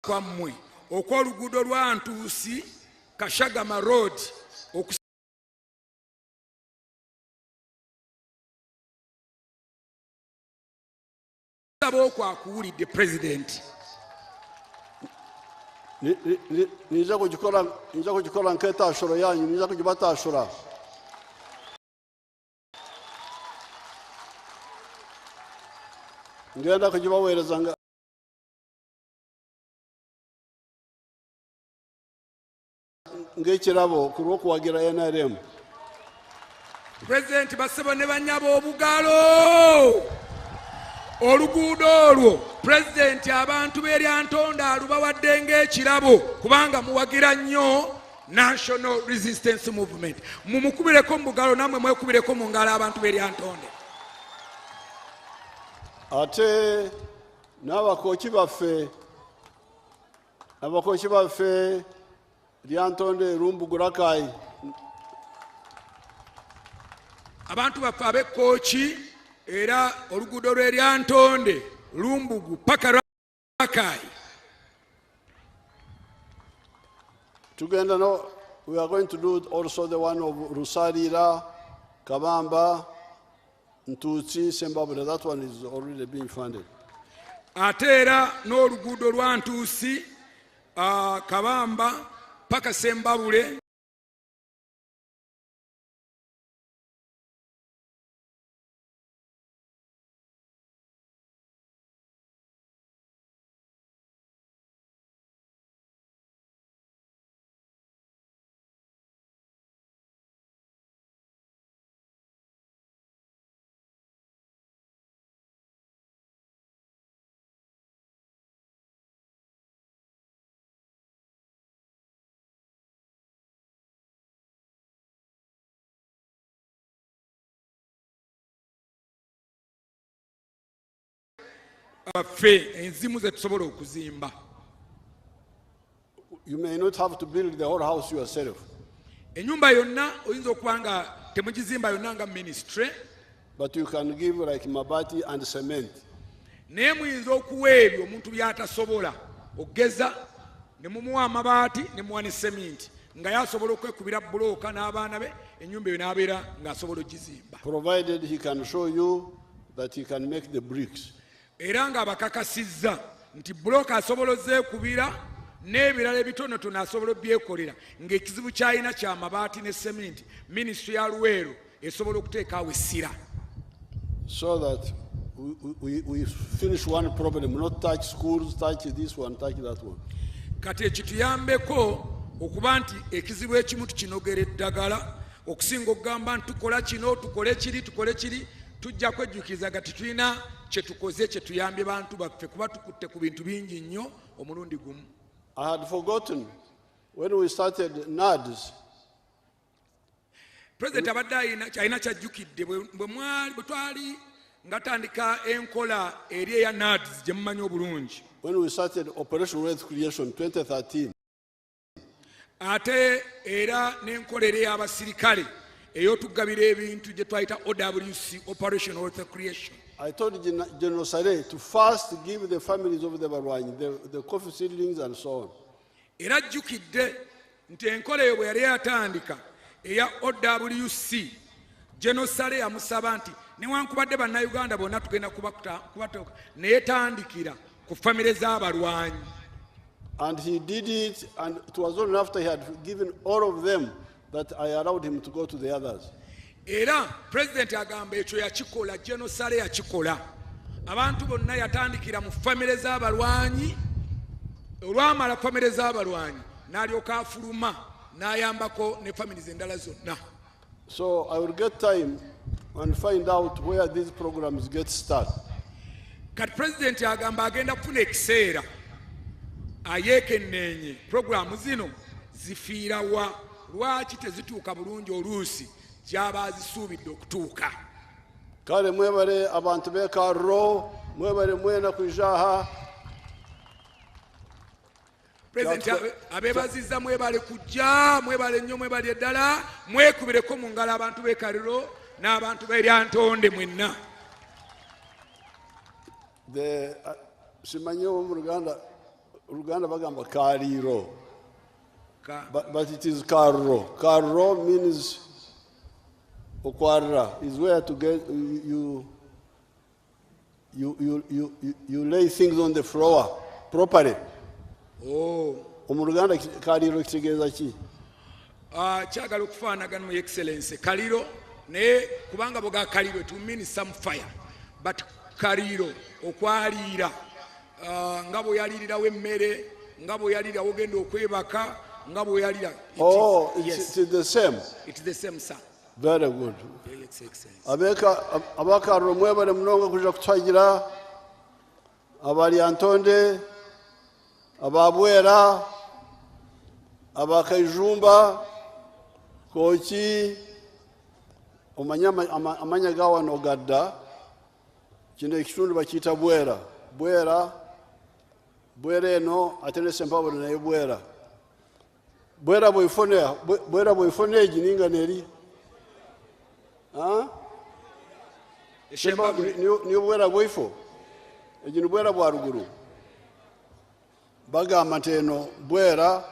kwammwe okw'oluguudo lwa Ntuusi Kashagama Road okusaba okwakuwulidde President. Niza kugikola nk'etaashuro yanyu, niza kugibataashura. Ngenda kugibaweereza ng'ekirabo ku lw'okuwagira NRM. President basebo ne banyabo obugalo oluguudo olwo President abantu b'e Lyantonde alubawadde ng'ekirabo kubanga muwagira nnyo National Resistance Movement. Mumukubireko mu bugalo namwe mwekubireko mu ngalo abantu b'e Lyantonde. Ate n'abakooki baffe Lyantonde Lumbugurakai. Abantu baffe ab'ekkooki era oluguudo lw'e Lyantonde Lumbugu paka Rakai. Tugenda we are going to do also the one of Rusarira, Kabamba, Ntuusi, Sembabule. That one is already being funded. Ate era n'oluguudo lwa Ntuusi Kabamba paka Sembabule enzimu ze tusobola okuzimba. You may not have to build the whole house yourself. Enyumba yonna oyinza okuba nga temugizimba yonna nga ministry, but you can give like mabati and cement. Naye muyinza okuwa ebyo omuntu by'atasobola okugeza ne mumuwa amabaati ne muwa ne cement nga yasobola okwekubira bulooka n'abaana be ennyumba eyo n'abeera ng'asobola okugizimba. Provided he can show you that he can make the bricks. Era ng'abakakasizza nti bulooka asobola ozeekubira n'ebirala ebitonotono asobola obyekolera ng'ekizibu ky'alina kya mabaati ne cement, ministry ya Luweero esobola okuteekaawo essira. So that we finish one problem, not touch schools, touch this one, touch that one. Kati ekituyambeko okuba nti ekizibu ekimu tukinogera eddagala okusinga okugamba nti tukola kino tukole kiri tujja kwejjukiza nga tetulina kye tukoze kye tuyambye bantu baffe kuba tukutte ku bintu bingi nnyo omulundi gumu. I had forgotten when we started NADS. President abadde alina kyajjukidde bwe twali nga tandika enkola eri eya NADS gye mumanyi obulungi. When we started Operation Wealth Creation 2013. Ate era n'enkola eri ey'abasirikale ey'otugabira ebintu gye twayita OWC, Operation Wealth Creation. I told General Sare to first give the families of the Barwanyi the coffee seedlings and so on. Era ajjukidde nti enkola eyo bwe yali yatandika eya OWC, General Sare yamusaba nti newankubadde bannayuganda bonna tugenda kubatoka naye tandikira ku famire z'abalwanyi. And he did it, and it was only after he had given all of them that I allowed him to go to the others. Era President agamba ekyo yakikola, General Sare yakikola. Abantu bonna yatandikira mu famire z'abalwanyi, olwamala famire z'abalwanyi n'alyoka afuluma n'ayambako ne families endala zonna. So I will get time and find out where these programs get started. Kati President agamba agenda kufuna ekiseera ayeekenneenye programu zino zifiira wa, lwaki tezituuka bulungi oluusi gy'aba azisuubidde okutuuka. Kale mwebale abantu b'e Kaliiro, mwebale mwena kujaha. President abeebazizza mwebale kujja, mwebale nnyo, mwebale ddala, mwekubireko mu ngalo abantu b'e Kaliiro n'abantu b'e Lyantonde mwenna. Simanyi mu Luganda Oluganda bagamba Kaliiro. Ka- But it is Kaliiro. Kaliiro means okwarra is where to get you lay things on the floor properly. Oh. Omuluganda Kaliiro kitegeeza ki? Kyagala okufaanagana mu excellence Kaliiro naye kubanga boga Kaliiro to mean some fire but Kaliiro okwaliira nga bwe yaliirirawo emmere nga bwe yaliirirawo ogenda okwebaka nga bwe yaliira. Oh, Yes, it's the same. it's the same sir. Very good. Yes, excellence. Abakaliiro mwebale munonga kuja kutwagira aba Lyantonde, aba Bwera, aba Kaijumba, Kochi, omanya amanya gawano gadda, kino ekitundu bakiyita Bwera. Bwera eno ate ne Sempabule naye Bwera. Bwera bwefone egininga neri. Niyo Bwera bwifo. Egino Bwera bwa ruguru. Bagamba nti eno Bwera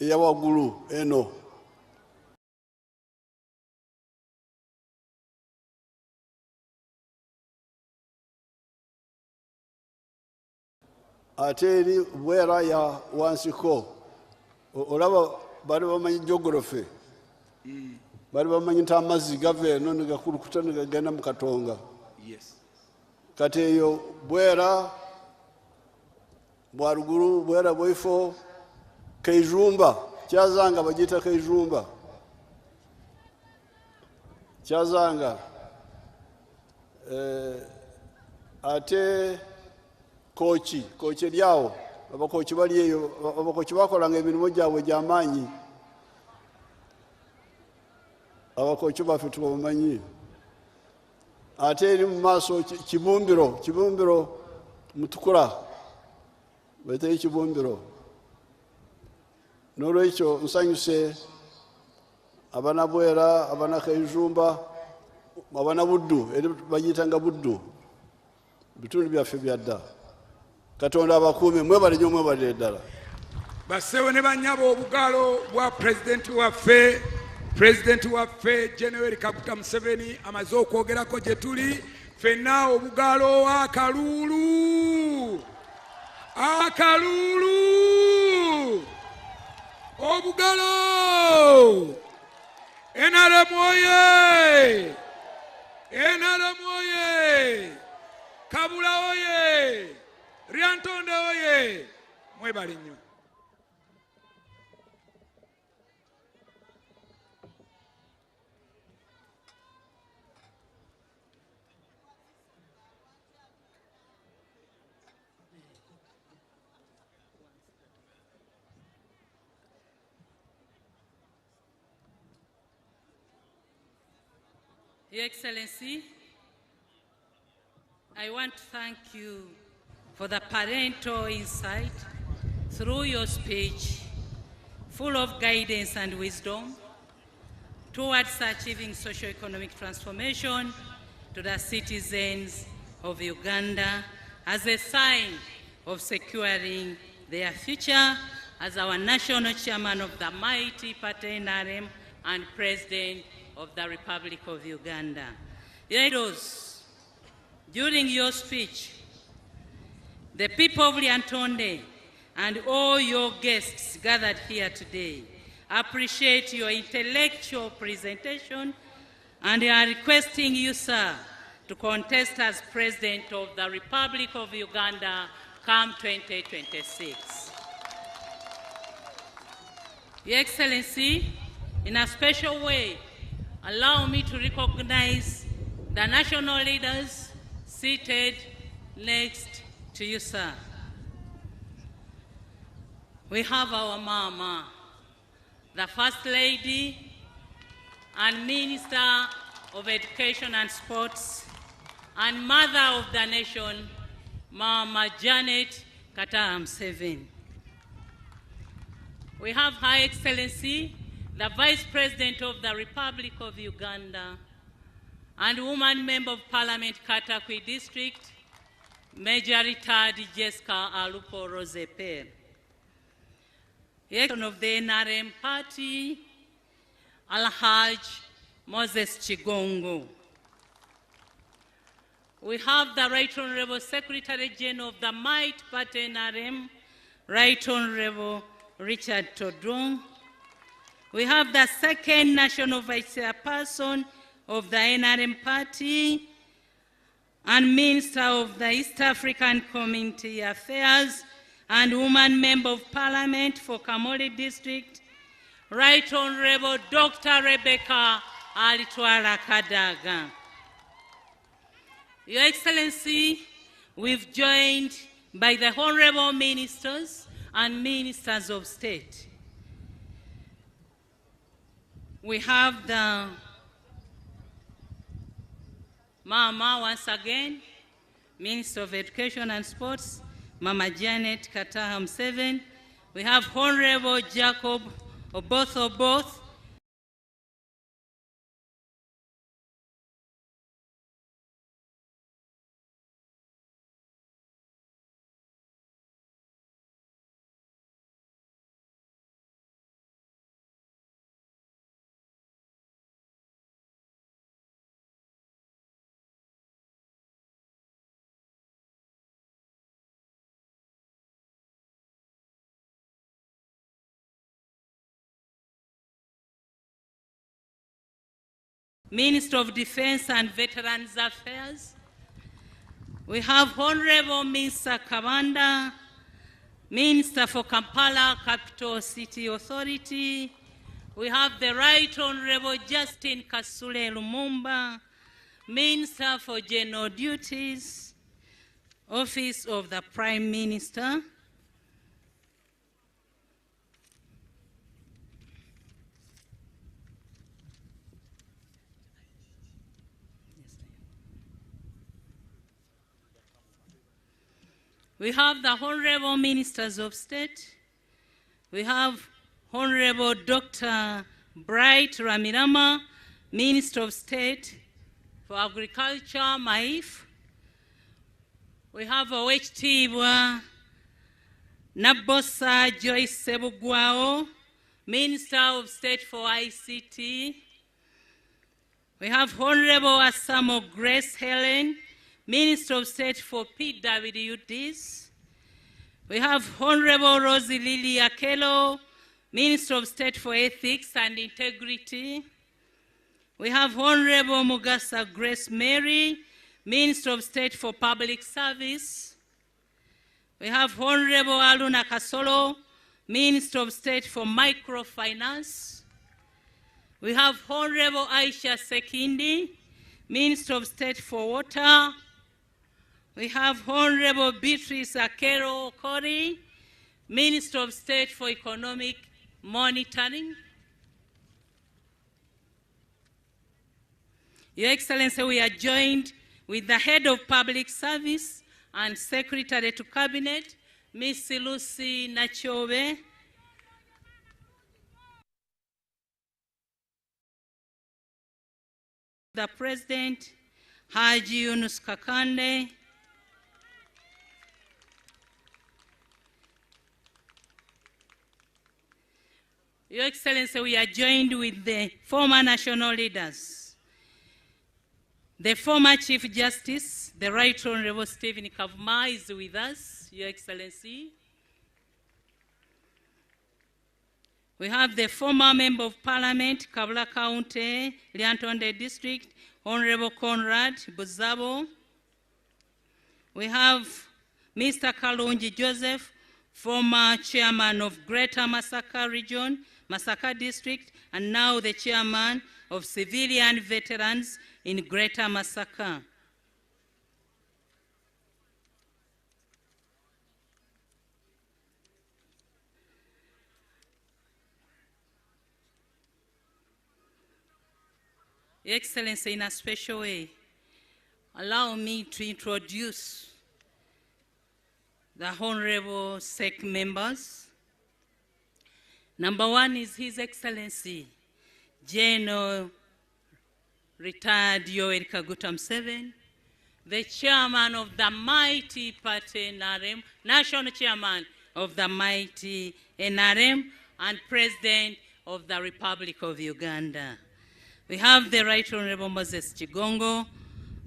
eya waggulu eno. Ate eri Bwera ya wansiko. Olaba bali bamanyi geography. Bali bamanyi nti amazzi gava eno ne gakulukuta ne gagenda mu Katonga. Yes. Kati eyo Bwera bwa ruguru, Bwera bwifo, Kaijumba, Kyazanga bagiyita Kaijumba. Kyazanga. Ate Kochi eryawo, abakochi bali eyo, abakochi bakolanga emirimu gyabwe gy'amaanyi. Abakochi baffe tubamanyi. Ate eri mu maaso Kibumbiro Mutukula bateyo Kibumbiro. N'olwekyo nsanyuse abana Bwera, abana Kaijumba, abana Buddu, eri bagiyitanga Buddu, bitundu byaffe byadda. Katonda abakuume mwebale nnyo mwebale ddala. Basewo ne banyabo obugalo bwa president waffe General Kaguta Museveni amaze okwogerako gye tuli ffenna obugalo akalulu obugalo NRM oye Kabula oye Lyantonde oye mwebale nnyo. Your Excellency, I want to thank you for the parental insight through your speech, full of guidance and wisdom towards achieving socio-economic transformation to the citizens of Uganda as a sign of securing their future as our national chairman of the mighty party NRM and President of the Republic of Uganda. Leaders, during your speech, the people of Lyantonde and all your guests gathered here today appreciate your intellectual presentation and are requesting you, sir, to contest as President of the Republic of Uganda come 2026. Your Excellency, in a special way, allow me to recognize the national leaders seated next to you, sir. We have our Mama, the First Lady and Minister of Education and Sports and Mother of the Nation, Mama Janet Kata Museveni. We have Her Excellency, the Vice President of the Republic of Uganda and Woman Member of Parliament, Katakwi District, Major retired Jessica Alupo Rosepel. Election of the NRM party, Alhaj Moses Chigongo. We have the Right Honorable Secretary General of the Might Party NRM, Right Honorable Richard Todung. We have the second National Vice Chairperson of the NRM party and Minister of the East African Community Affairs and Woman Member of Parliament for Kamoli District, Right Honorable Dr. Rebecca Alitwala Kadaga. Your Excellency, we've joined by the Honorable Ministers and Ministers of State. We have the Mama once again, Minister of Education and Sports, Mama Janet Kataham 7. We have Honorable Jacob Oboth, Minister of Defense and Veterans Affairs. We have Honorable Mr. Kabanda, Minister for Kampala Capital City Authority. We have the Right Honorable Justin Kasule Lumumba, Minister for General Duties, Office of the Prime Minister. We have the Honorable Ministers of State. We have Honorable Dr. Bright Ramirama, Minister of State for Agriculture, Maif. We have Owechitibwa Nabosa Joyce Sebugwao, Minister of State for ICT. We have Honorable Asamo Grace Helen, Minister of State for PWDs. We have Honorable Rosie Lily Akelo, Minister of State for Ethics and Integrity. We have Honorable Mugasa Grace Mary, Minister of State for Public Service. We have Honorable Aluna Kasolo, Minister of State for Microfinance. We have Honorable Aisha Sekindi, Minister of State for Water. We have Honorable Beatrice Akero Okori, Minister of State for Economic Monitoring. Your Excellency, we are joined with the Head of Public Service and Secretary to Cabinet, Ms. Lucy Nachobe. The President, Haji Yunus Kakande. Your Excellency, we are joined with the former national leaders. The former Chief Justice, the Right Honorable Stephen Kavuma, is with us, Your Excellency. We have the former Member of Parliament, Kabula County, Lyantonde District, Honorable Conrad Buzabo. We have Mr. Kalunji Joseph, former Chairman of Greater Masaka Region, Masaka District, and now the Chairman of Civilian Veterans in Greater Masaka. Your Excellency, in a special way, allow me to introduce the Honorable SEC members. Number one is His Excellency, General Retired Yoweri Kaguta Museveni, the chairman of the mighty party NRM, national chairman of the mighty NRM, and president of the Republic of Uganda. We have the Right Honorable Moses Chigongo,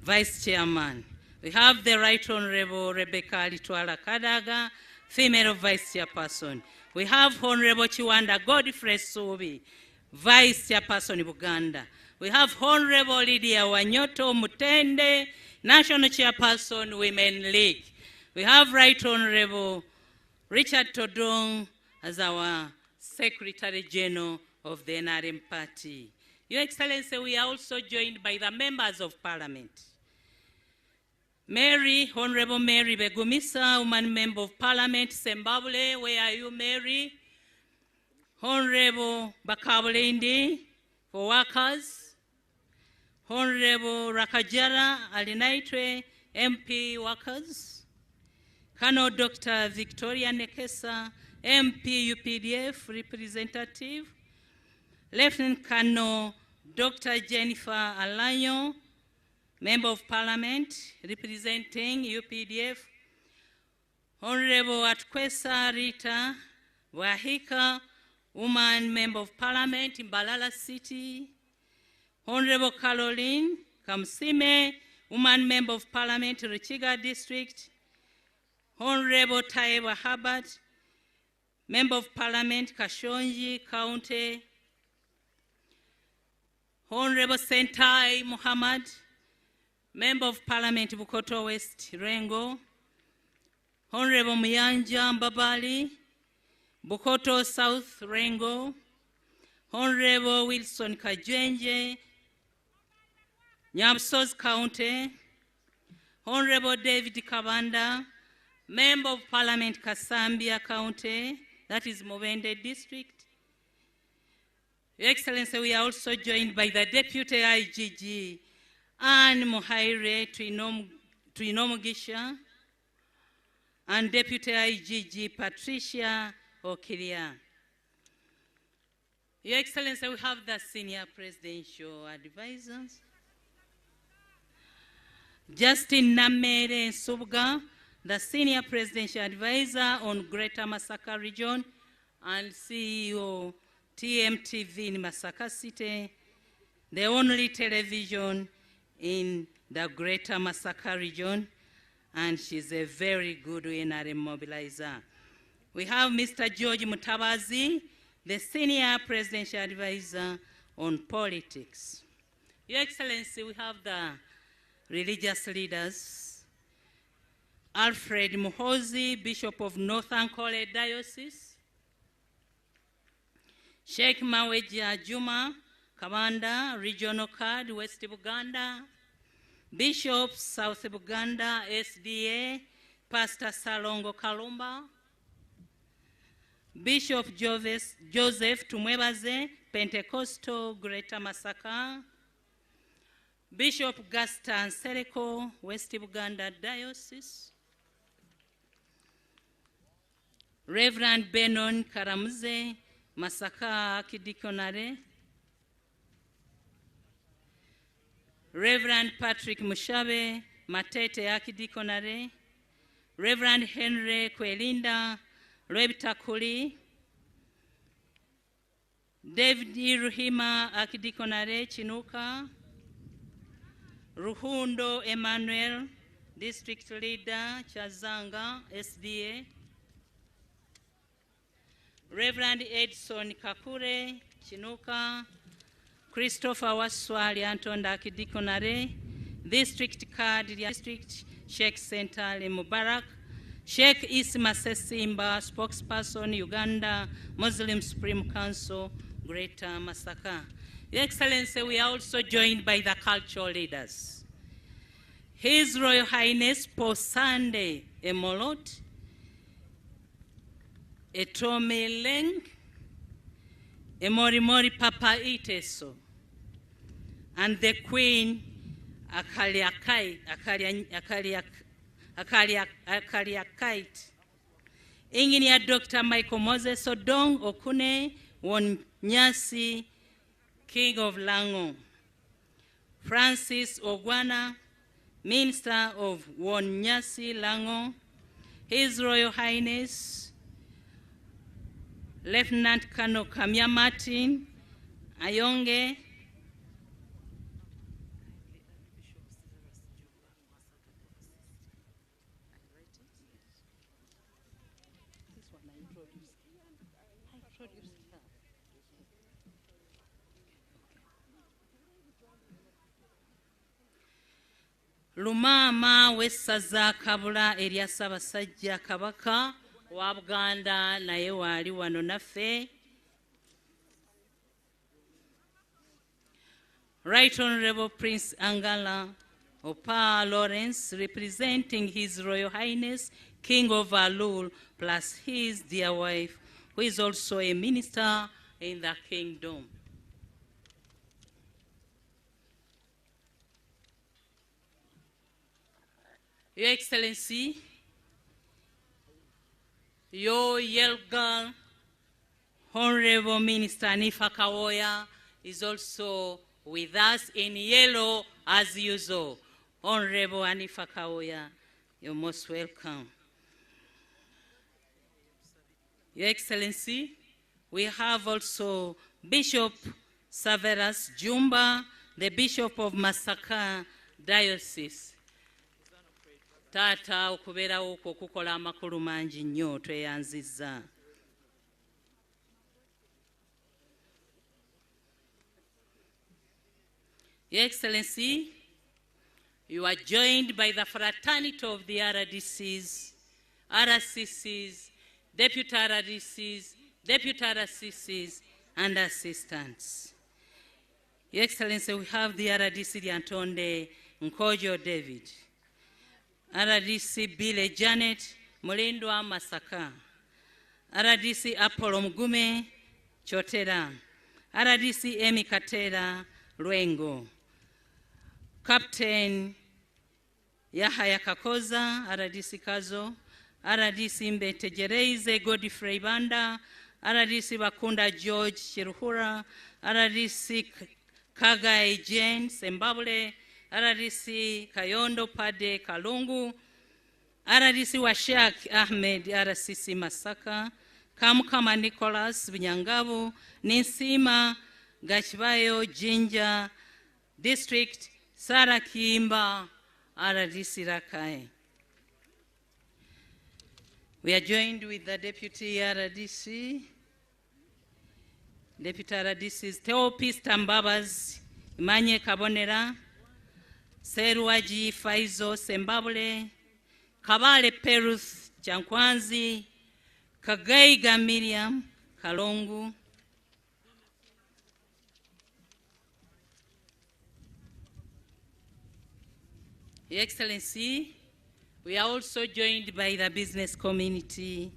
vice chairman. We have the Right Honorable Rebecca Litwala Kadaga, female vice chairperson. We have Honorable Chiwanda Godfrey Subi, vice chairperson Buganda. We have Honorable Lydia Wanyoto Mutende, national chairperson Women League. We have Right Honorable Richard Todong as our Secretary General of the NRM Party. Your Excellency, we are also joined by the members of Parliament. Mary, Honorable Mary Begumisa, woman member of Parliament, Zimbabwe, where are you, Mary? Honorable Bakabulindi for workers. Honorable Rakajara Alinaitwe, MP workers. Colonel Dr. Victoria Nekesa, MP UPDF representative. Lieutenant Colonel Dr. Jennifer Alanyo, Member of Parliament representing UPDF. Honorable Atkwesa Rita Wahika, woman Member of Parliament in Balala City. Honorable Caroline Kamsime, woman Member of Parliament Richiga District. Honorable Taiwa Habart, Member of Parliament Kashonji County. Honorable Sentai Muhammad, Member of Parliament Bukoto West Rengo. Honorable Muyanja Mbabali, Bukoto South Rengo. Honorable Wilson Kajwenje, Nyamsos County. Honorable David Kabanda, Member of Parliament Kasambia County, that is Mubende District. Your Excellency, we are also joined by the Deputy IGG, Anne Muhaire Tuinomugisha, and Deputy IGG Patricia Okiria. Your Excellency, we have the senior presidential advisors. Justin Namere Subga, the senior presidential advisor on Greater Masaka region and CEO TMTV in Masaka City, the only television in the Greater Masaka region, and she's a very good NRM mobilizer. We have Mr. George Mutabazi, the senior presidential advisor on politics. Your Excellency, we have the religious leaders. Alfred Muhozi, Bishop of North Ankole Diocese. Sheikh Maweja Juma, Commander, Regional Card, West Buganda. Bishop, South Buganda, SDA, Pastor Salongo Kalumba. Bishop Joseph Tumwebaze, Pentecostal, Greater Masaka. Bishop Gaston Sereko, West Buganda Diocese. Reverend Benon Karamuze, Masaka Akidikonare. Reverend Patrick Mushabe, Matete Akidikonare. Reverend Henry Kwelinda, Rebitakuli. David Ruhima Akidikonare, Chinuka. Ruhundo Emmanuel, District Leader, Chazanga, SDA. Reverend Edson Kakure, Chinuka. Christopher Waswa, Lyantonde Akidikonare. District Card, District Sheikh Central Mubarak. Sheikh Isma Sesimba, spokesperson, Uganda Muslim Supreme Council, Greater Masaka. Your Excellency, we are also joined by the cultural leaders. His Royal Highness Paul Sunday Emolot, Etomeleng, Emorimori Papa Iteso, and the Queen Akaliakite. Engineer Dr. Michael Moses Odong Okune Wonyasi, King of Lango. Francis Ogwana, Minister of Wonyasi Lango, His Royal Highness Lieutenant Colonel Kamia Martin Ayonge, Lumama wessaza Kabula erya Ssaabasajja Kabaka wa Buganda naye waali wano naffe. Right Honorable Prince Angala Opa Lawrence, representing His Royal Highness King of Alul, plus his dear wife, who is also a minister in the kingdom. Your Excellency, your Yelgal Honorable Minister Nifa Kawoya is also with us in yellow as usual. Honorable Anifa Kawoya, you're most welcome. Your Excellency, we have also Bishop Severus Jumba, the Bishop of Masaka Diocese. Tata okubeera okwo kukola amakulu mangi nnyo tweyanzizza. Your Excellency, you are joined by the fraternity of the RDCs, RCCs, deputy RDCs, deputy RCCs, and assistants. Your Excellency, we have the RDC Lyantonde Nkojo David, RDC Bile Janet Mulindwa Masaka, RDC Apollo Mugume Chotera, RDC Emi Katera Lwengo, Captain Yahaya Kakoza, RDC Kazo, RDC Mbete Jereize Godfrey Banda, RDC Bakunda George Chiruhura, RDC Kagai Jane Sembabule, RDC Kayondo Pade Kalungu, RDC Washak Ahmed RCC Masaka, Kamukama Nicholas Binyangabu, Ninsima Gachbayo Jinja District, Sarah Kimba RDC Rakai. We are joined with the Deputy RDC. Deputy RDCs Theopis Tambabas, Imanye Kabonera, Seruaji Faizo Sembabule, Kabale Perus Chankwanzi, Kagaiga Miriam Kalongu, Your Excellency, we are also joined by the business community.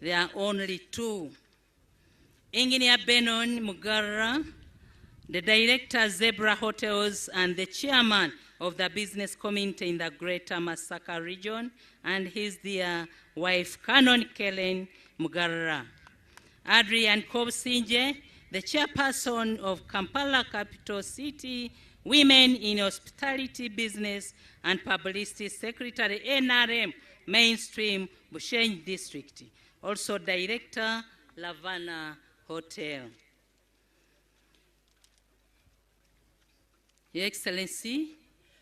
There are only two. Engineer Benon Mugarra, the director Zebra Hotels and the chairman of the business community in the Greater Masaka region, and his dear wife Canon Kellen Mugarra. Adrian Kobsinje, the chairperson of Kampala Capital City Women in Hospitality Business and Publicity Secretary, NRM Mainstream Bushenyi District. Also Director Lavana Hotel. Your Excellency,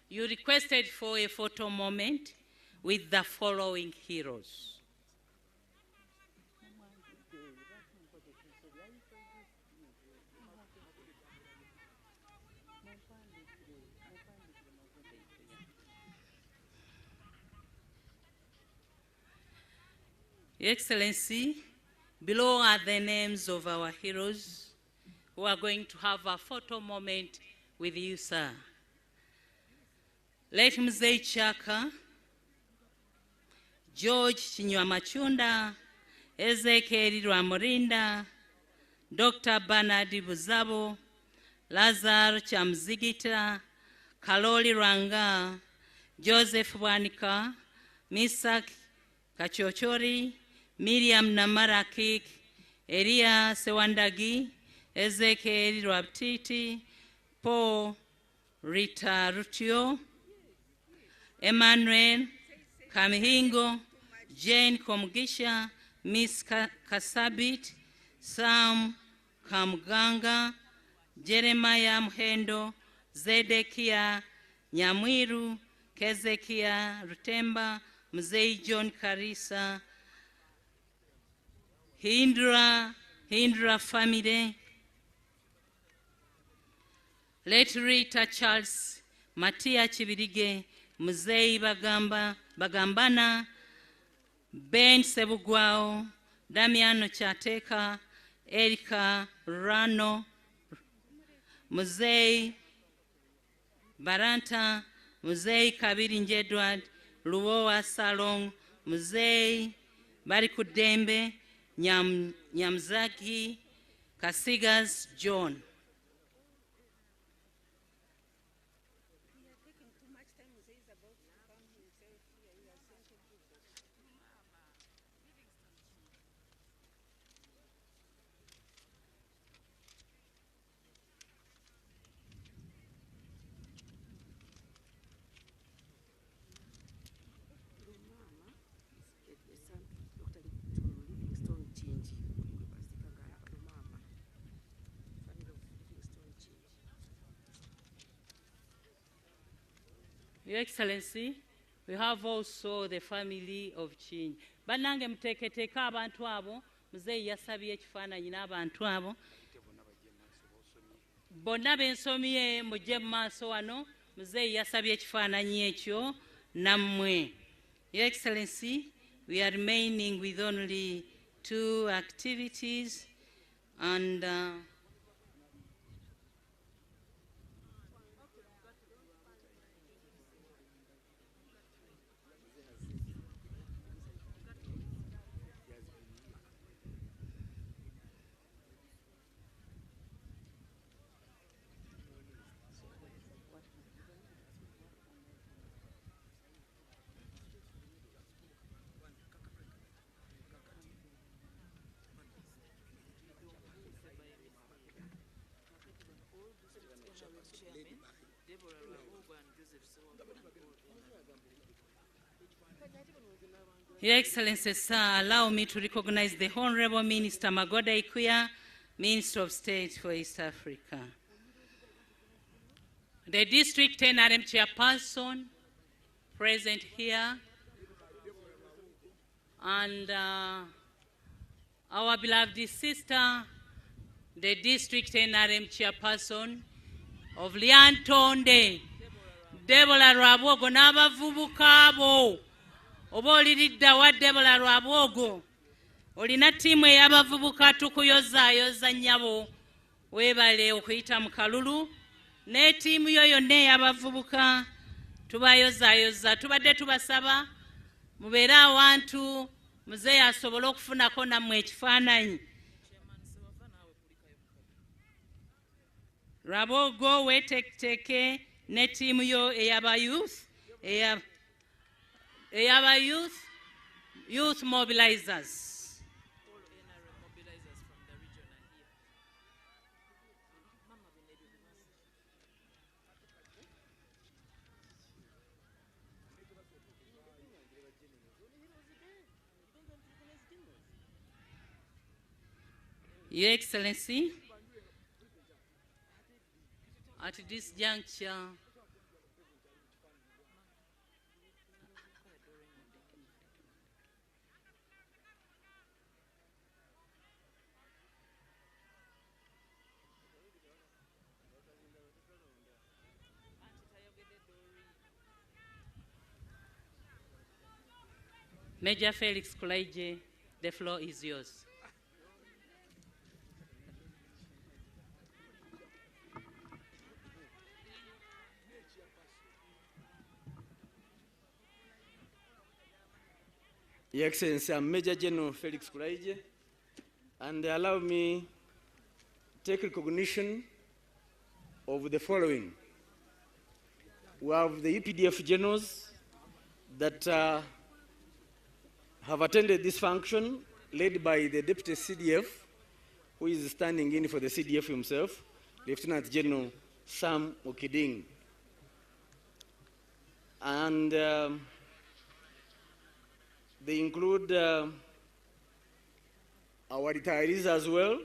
you requested for a photo moment with the following heroes. Your Excellency, below are the names of our heroes who are going to have a photo moment with you, sir. Let Mzee Chaka, George Chinywa Ezekiel Rwamurinda, Dr. Bernard Buzabo, Lazar Chamzigita, Kaloli Ranga, Joseph Wanika, Misak Kachochori, Miriam Namarakik, Elia Sewandagi, Ezekiel Rabtiti, Paul Rita Rutio, Emmanuel Kamihingo, Jane Komugisha, Miss Kasabit, Sam Kamganga, Jeremiah Mhendo, Zedekia Nyamwiru, Kezekia Rutemba, Mzee John Karisa, Hindra family, late Rita Charles, Matia Chibirige, Mzee Bagambana, Ben Sebugwao, Damiano Chateka, Erika Rano, Mzee Baranta, Mzee Kabiri Edward, Luowa Salong, Mzee Barikudembe, Nyamzaki, Kasigas John. Your Excellency, we have also the family of Chinji. Banange mteketeka abantu abo, mzee yasabye ekifaananyi n'abantu abo. Bonna bensomye mujje mu maaso wano, mzee yasabye ekifaananyi ekyo nammwe. Your Excellency, we are remaining with only 2 activities and Your Excellency, sir, allow me to recognize the Honorable Minister Magoda Ikuya, Minister of State for East Africa. The District NRM Chairperson present here, and our beloved sister, the District NRM Chairperson of Lyantonde, Deborah Rwabogo n'abavubuka abo. Oba oliridda wa Deborah Rwabogo, olina ttiimu ey'abavubuka tukuyozaayoza nnyabo, weebale okuyita mu kalulu, ne ttiimu yo yonna ey'abavubuka tubayozaayoza. Tubadde tubasaba mubeere awantu muzeeyi asobole okufunako nammwe ekifaananyi. Rwabogo weeteekteeke ne ttiimu yo ey'abayouth, youth mobilizers. Your Excellency, at this juncture, Major Felix Kulaije, the floor is yours. Your Excellency, I'm Major General Felix Kulaije, and allow me to take recognition of the following. We have the UPDF generals that have attended this function, led by the Deputy CDF, who is standing in for the CDF himself, Lieutenant General Sam Okiding. and they include our retirees as well.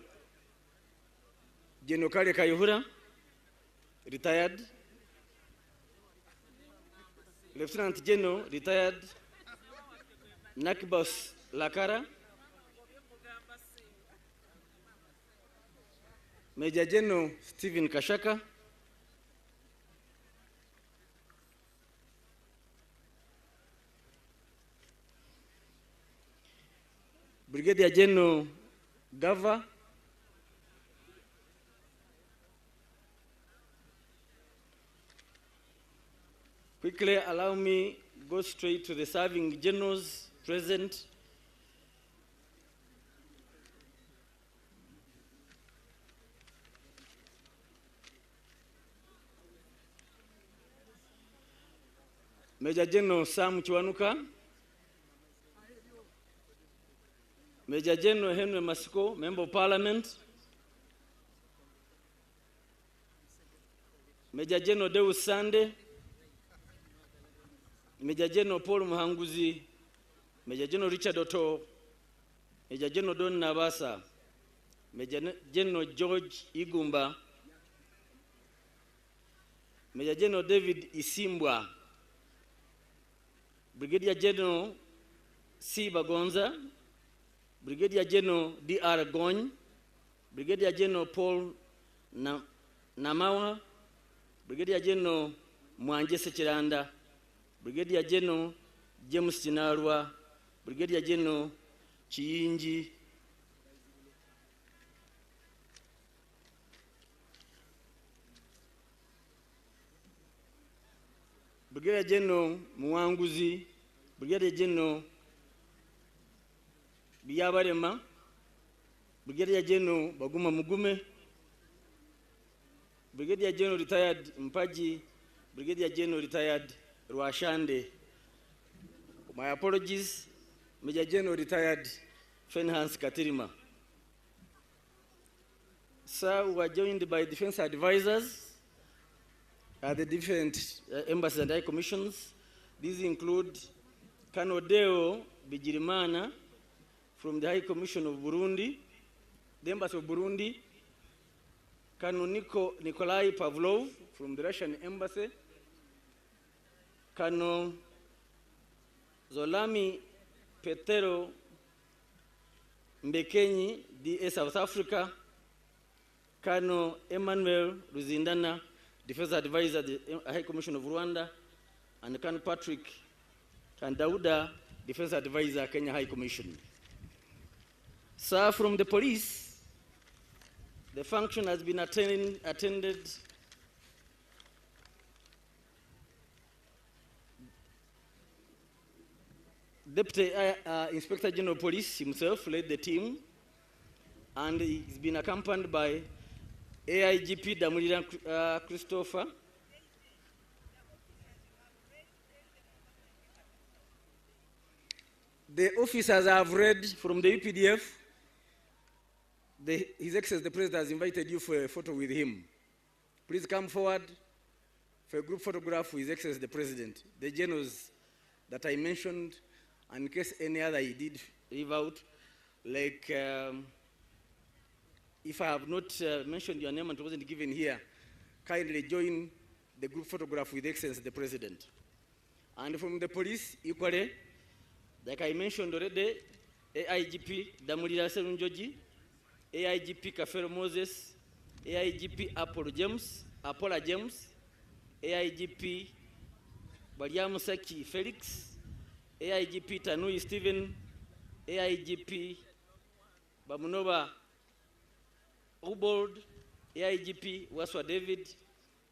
General Kale Kayihura, retired. Lieutenant General, retired. Nakibos Lakara. Major General Stephen Kashaka. Brigadier General Gava. Quickly allow me go straight to the serving generals present. Major General Sam Chwanuka. Major General Henry Masiko, Member of Parliament. Major General Deus Sande. Major General Paul Muhanguzi. Major General Richard Otto. Major General Don Nabasa. Major General George Igumba. Major General David Isimbwa. Brigadier General C. Bagonza. Brigadier General D.R. Gony. Brigadier General Paul Namawa. Brigadier General Mwanje Sechiranda. Brigadier General James Chinarwa. Brigadier General Chiyinji. Brigadier General Muwanguzi. Brigadier General Biyabarema. Brigadier General Baguma Mugume. Brigadier General retired Mpaji. Brigadier General retired Rwashande. My apologies. Major General retired Fenhans Katirima. Sir, we are joined by defense advisors at the different embassies and high commissions. These include Kanodeo Bijirimana from the High Commission of Burundi, the Embassy of Burundi, Kano Nikolai Pavlov from the Russian Embassy, Kano Zolami Petero Mbekenyi, DA South Africa, Kano Emmanuel Ruzindana, Defense Advisor, the High Commission of Rwanda, and Kano Patrick Kandauda, Defense Advisor, Kenya High Commission. Sir, from the police, the function has been attended Deputy Inspector General of Police himself led the team, and he's been accompanied by AIGP Damulira Christopher, the officers have read from the UPDF. His Excellency the President has invited you for a photo with him. Please come forward for a group photograph with His Excellency the President. The generals that I mentioned, and in case any other he did leave out, like if I have not mentioned your name and it wasn't given here, kindly join the group photograph with His Excellency the President. And from the police, equally, like I mentioned already, AIGP Damulira Serunjoji, AIGP Kafero Moses, AIGP Apollo James, AIGP Baliamusaki Felix, AIGP Tanui Stephen, AIGP Bamunova Ubold, AIGP Waswa David,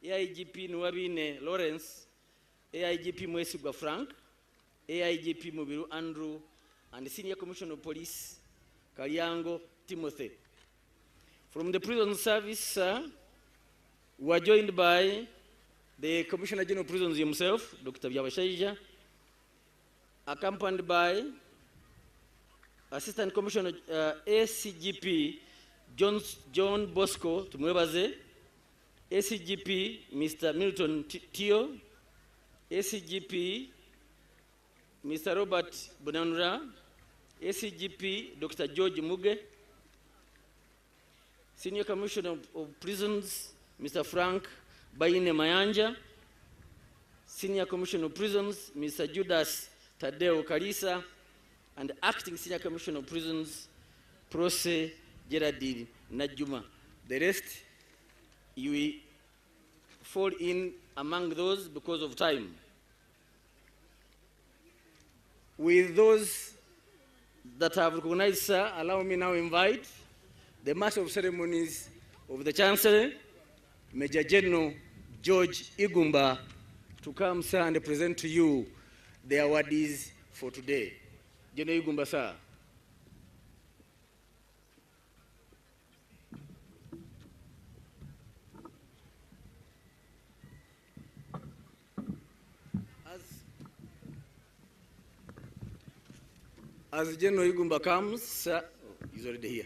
AIGP Nwabine Lawrence, AIGP Mwesigwa Frank, AIGP Mubiru Andrew, and the Senior Commissioner of Police, Kalyango Timothy. From the prison service, we are joined by the Commissioner General of Prisons himself, Dr. Byabashaija, accompanied by Assistant Commissioner ACGP John Bosco Tumwebaze, ACGP Mr. Milton Tio, ACGP Mr. Robert Bonanura, ACGP Dr. George Muge, Senior Commissioner of Prisons Mr. Frank Baine Mayanja, Senior Commissioner of Prisons Mr. Judas Tadeo Kalisa, and Acting Senior Commissioner of Prisons Prose Gerardine Najuma. The rest, you will fall in among those because of time. With those that have recognized, sir, allow me now invite the Master of Ceremonies of the Chancellor, Major General George Igumba, to come, sir, and present to you the awardees for today. General Igumba, sir. As General Igumba comes, sir, he's already here.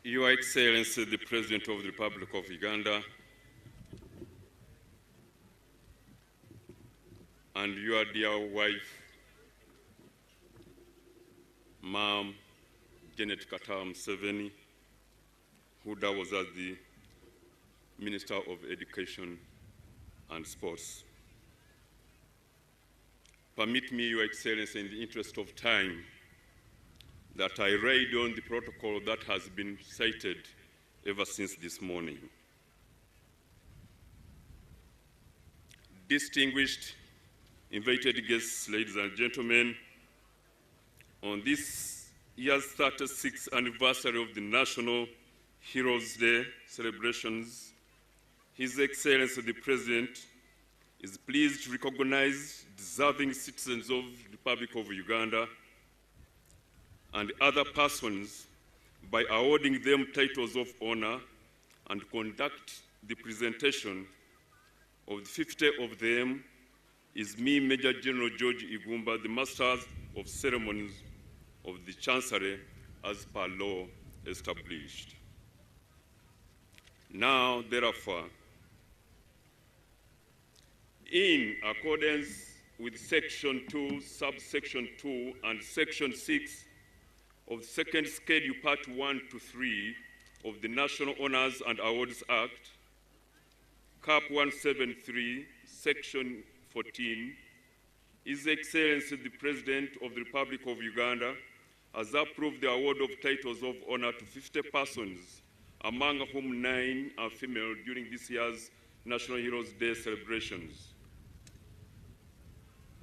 Your Excellency, the President of the Republic of Uganda, and your dear wife, Ma'am Janet Katam Museveni, who that was as the Minister of Education and Sports. Permit me, Your Excellency, in the interest of time, that I read on the protocol that has been cited ever since this morning. Distinguished invited guests, ladies and gentlemen, on this year's 36th anniversary of the National Heroes Day celebrations, His Excellency the President is pleased to recognize deserving citizens of the Republic of Uganda and other persons by awarding them titles of honor and conduct the presentation of the 50 of them is me, Major General George Igumba, the Master of Ceremonies of the Chancery as per law established. Now, therefore, in accordance with Section 2, Subsection 2, and Section 6 of the Second Schedule, Part 1 to 3 of the National Honors and Awards Act, Cap 173, Section 14, His Excellency the President of the Republic of Uganda has approved the award of titles of honor to 50 persons, among whom 9 are female, during this year's National Heroes Day celebrations.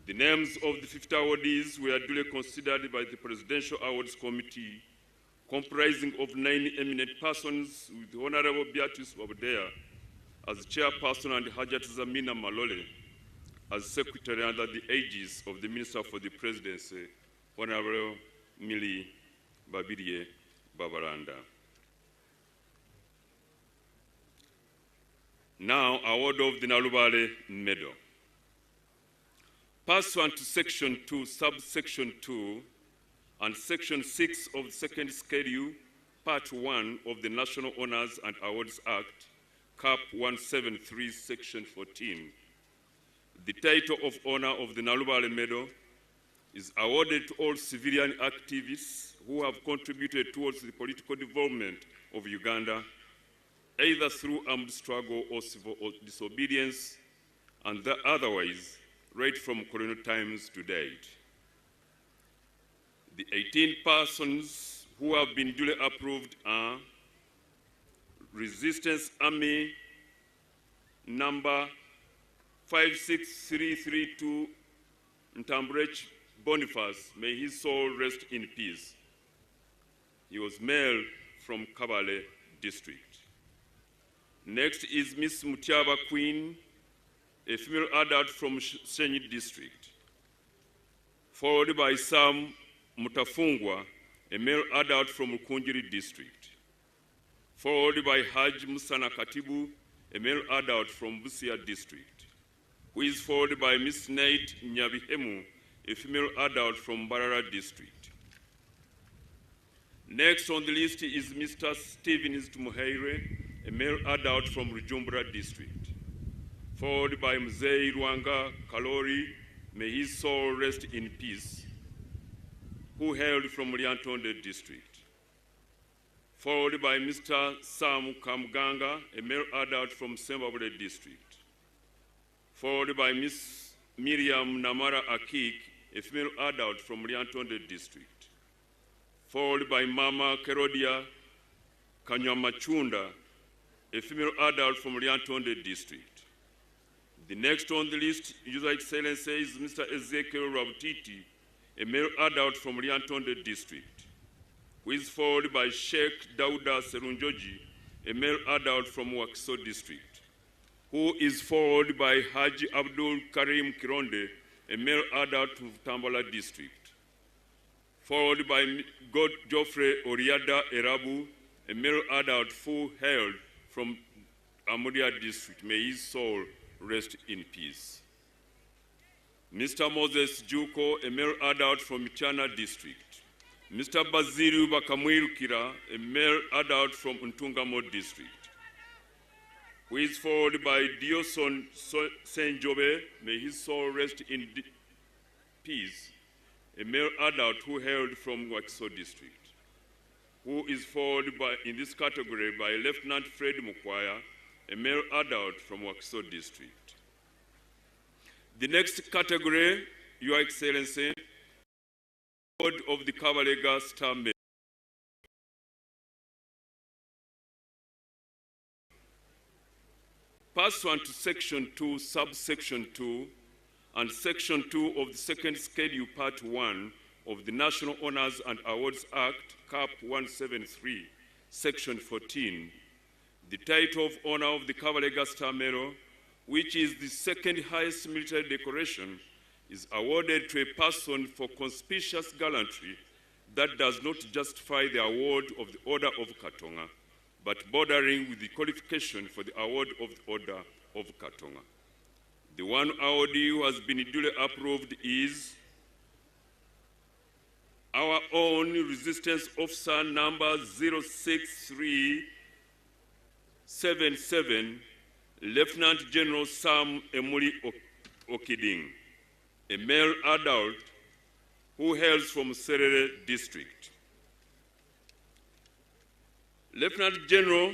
The names of the 50 awardees were duly considered by the Presidential Awards Committee, comprising of 9 eminent persons, with Honorable Beatrice Wabudea as chairperson and Hajat Zamina Malole as secretary under the aegis of the Minister for the Presidency, Honorable Millie Babirie Babaranda. Now, award of the Nalubale Medal. Pursuant to Section 2, Subsection 2, and Section 6 of the Second Schedule, Part 1 of the National Honors and Awards Act, Cap 173, Section 14, the title of honor of the Nalubale Medal is awarded to all civilian activists who have contributed towards the political development of Uganda, either through armed struggle or civil disobedience, and otherwise, right from colonial times to date. The 18 persons who have been duly approved are Resistance Army number 56332 Ntambrech Boniface, may his soul rest in peace. He was male from Kabale district. Next is Miss Mutiaba Queen, a female adult from Shenyi district, followed by Sam Mutafungwa, a male adult from Kunjiri district, followed by Haj Musana Katibu, a male adult from Busia district, who is followed by Miss Nate Nyabihemu, a female adult from Barara district. Next on the list is Mr. Stephen Tumuheire, a male adult from Rujumbura district, followed by Mzee Rwanga Kalori, may his soul rest in peace, who hailed from Lyantonde district, followed by Mr. Sam Kamganga, a male adult from Sembabule district, followed by Miss Miriam Namara Akik, a female adult from Lyantonde district, followed by Mama Kerodia Kanyamachunda, a female adult from Lyantonde district. The next on the list, Your Excellency, is Mr. Ezekiel Rabutiti, a male adult from Lyantonde district, who is followed by Sheikh Dauda Serunjoji, a male adult from Wakiso district, who is followed by Haji Abdul Karim Kironde, a male adult from Tambala district, followed by God Geoffrey Oriada Erabu, a male adult who hailed from Amudia district. May his soul rest in peace. Mr. Moses Juko, a male adult from Michana district. Mr. Baziru Bakamwirukira, a male adult from Untungamo district, who is followed by Dioson Senjobe, may his soul rest in peace, a male adult who hailed from Wakiso district, who is followed by, in this category, by Lieutenant Fred Mukwaya, a male adult from Wakiso district. The next category, Your Excellency, Board of the Kabalega Star Medal. Pursuant to Section 2, Subsection 2, and Section 2 of the Second Schedule, Part 1 of the National Honors and Awards Act, Cap 173, Section 14, the title of honor of the Kabalega Star Medal, which is the second highest military decoration, is awarded to a person for conspicuous gallantry that does not justify the award of the Order of Katonga, but bordering with the qualification for the award of the Order of Katonga. The one awardee who has been duly approved is our own Resistance Officer number 06377, Lieutenant General Sam Emuli Okiding, a male adult who hails from Serere district. Lieutenant General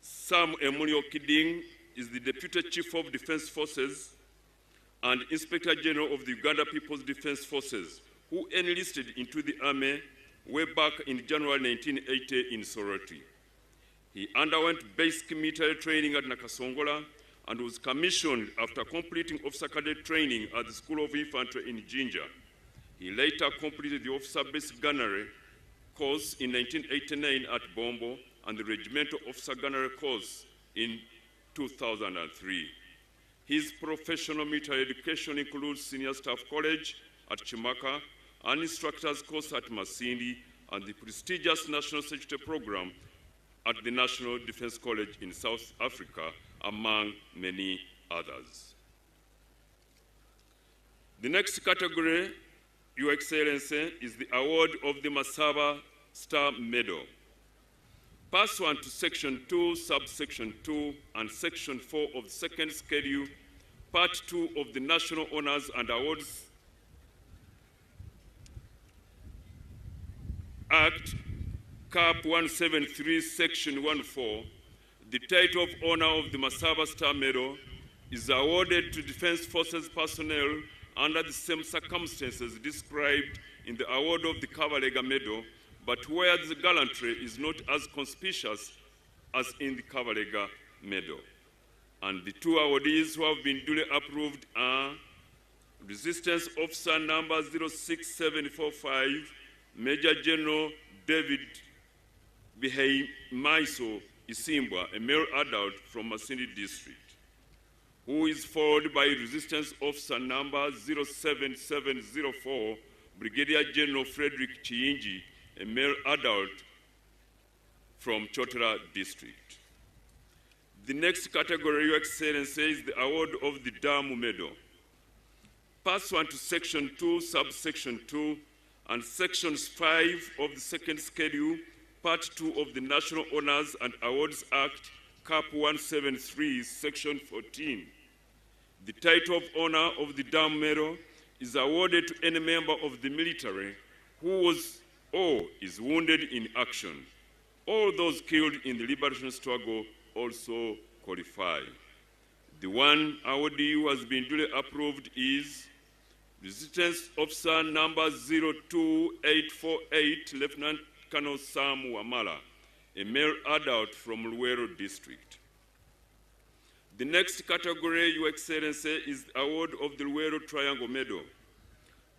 Sam Emuli Okiding is the Deputy Chief of Defense Forces and Inspector General of the Uganda People's Defense Forces, who enlisted into the army way back in January 1980 in Soroti. He underwent basic military training at Nakasongola and was commissioned after completing officer cadet training at the School of Infantry in Jinja. He later completed the officer basic gunnery course in 1989 at Bombo and the regimental officer gunnery course in 2003. His professional military education includes senior staff college at Chimaka, an instructor's course at Masindi, and the prestigious National Security Program at the National Defense College in South Africa, among many others. The next category, Your Excellency, is the award of the Masaba Star Medal. Pursuant to Section 2, Subsection 2, and Section 4 of the Second Schedule, Part 2 of the National Honors and Awards Act, Cap 173, Section 14, the title of honor of the Masaba Star Medal is awarded to Defense Forces personnel under the same circumstances described in the award of the Kabalega Medal, but where the gallantry is not as conspicuous as in the Kabalega Medal. And the two awardees who have been duly approved are Resistance Officer number 06745, Major General David Biheimaiso Isimbwa, a male adult from Masindi District, who is followed by Resistance Officer number 07704, Brigadier General Frederick Chiinji, a male adult from Chotara District. The next category, Your Excellency, is the award of the Damu Medal. Pursuant to Section 2, Subsection 2, and Sections 5 of the second schedule, Part 2 of the National Honors and Awards Act, Cap 173, Section 14. The title of honor of the Damu Medal is awarded to any member of the military who was or is wounded in action. All those killed in the liberation struggle also qualify. The one awardee who has been duly approved is Resistance Officer number 02848, Lieutenant Colonel Sam Wamala, a male adult from Luero District. The next category, Your Excellency, is the award of the Luero Triangle Medal.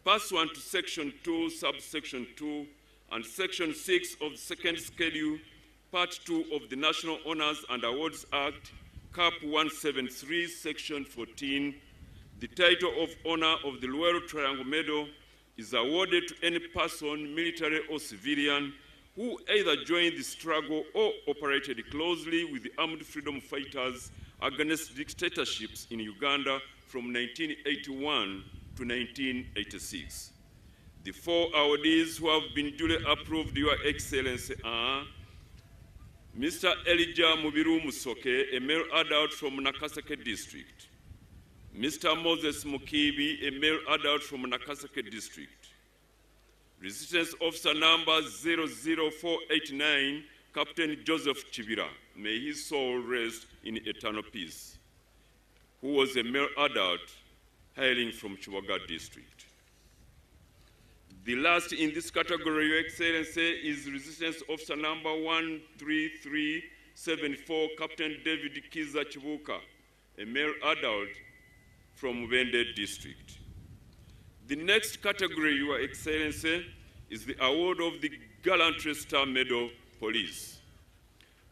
Pursuant to Section 2, Subsection 2, and Section 6 of the second schedule, Part 2 of the National Honors and Awards Act, Cap 173, Section 14, the title of honor of the Luero Triangle Medal is awarded to any person, military or civilian, who either joined the struggle or operated closely with the armed freedom fighters against dictatorships in Uganda from 1981 to 1986. The four awardees who have been duly approved, Your Excellency, are Mr. Elijah Mubiru Musoke, a male adult from Nakaseke District. Mr. Moses Mukibi, a male adult from Nakaseke District. Resistance Officer number 00489, Captain Joseph Chibira, may his soul rest in eternal peace, who was a male adult hailing from Chiwaga District. The last in this category, Your Excellency, is Resistance Officer number 13374, Captain David Kiza Chibuka, a male adult from Wende District. The next category, Your Excellency, is the award of the Gallantry Star Medal Police.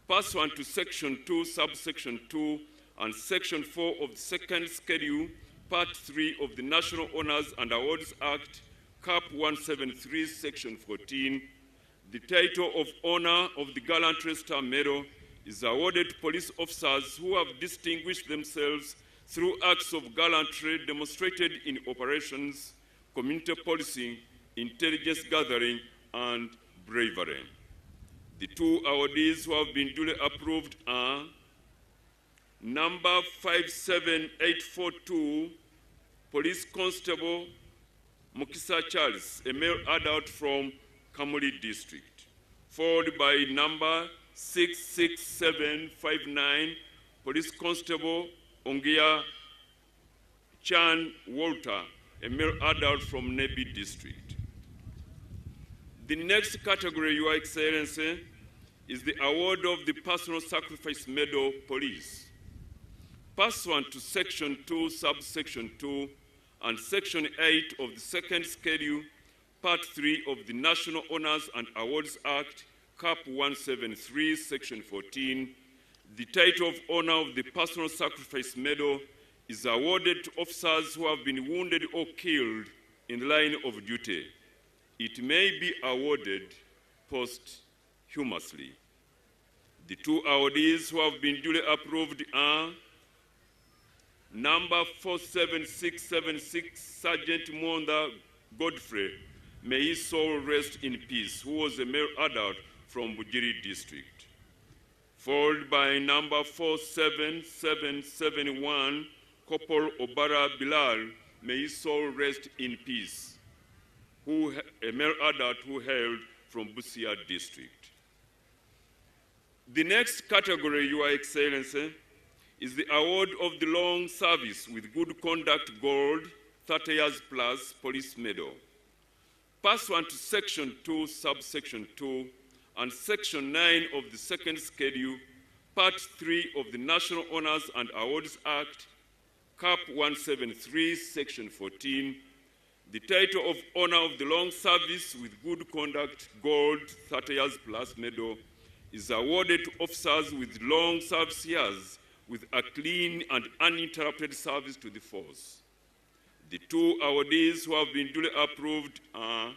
Pursuant to Section 2, Subsection 2, and Section 4 of the second schedule, Part 3 of the National Honors and Awards Act, Cap 173, Section 14, the title of honor of the Gallantry Star Medal is awarded to police officers who have distinguished themselves through acts of gallantry demonstrated in operations, community policing, intelligence gathering, and bravery. The two awardees who have been duly approved are number 57842, Police Constable Mukisa Charles, a male adult from Kamuli District, followed by number 66759, Police Constable Ongia Chan Walter, a male adult from Nebi District. The next category, Your Excellency, is the award of the Personal Sacrifice Medal Police. Pursuant to Section 2, Subsection 2, and Section 8 of the second schedule, Part 3 of the National Honors and Awards Act, Cap 173, Section 14, the title of honor of the Personal Sacrifice Medal is awarded to officers who have been wounded or killed in the line of duty. It may be awarded posthumously. The two awardees who have been duly approved are number 47676, Sergeant Monda Godfrey, may his soul rest in peace, who was a male adult from Bujiri District. Followed by number 47771, Corporal Obara Bilal, may his soul rest in peace, a male adult who hailed from Busia District. The next category, Your Excellency, is the award of the Long Service with Good Conduct Gold 30 Years Plus Police Medal. Pursuant to Section 2, Subsection 2, and Section 9 of the second schedule, Part 3 of the National Honors and Awards Act, Cap 173, Section 14, the title of Honor of the Long Service with Good Conduct Gold 30 years plus medal is awarded to officers with long service years with a clean and uninterrupted service to the force. The two awardees who have been duly approved are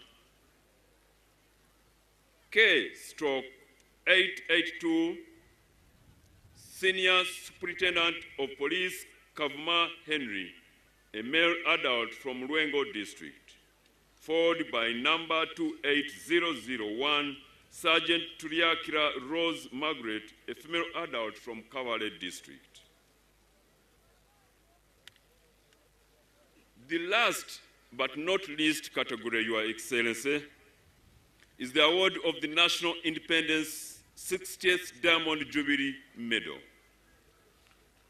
K/882, Senior Superintendent of Police Kavuma Henry, a male adult from Lwengo District, followed by number 28001, Sergeant Tuliakira Rose Margaret, a female adult from Kawale District. The last but not least category, Your Excellency, is the award of the National Independence 60th Diamond Jubilee Medal.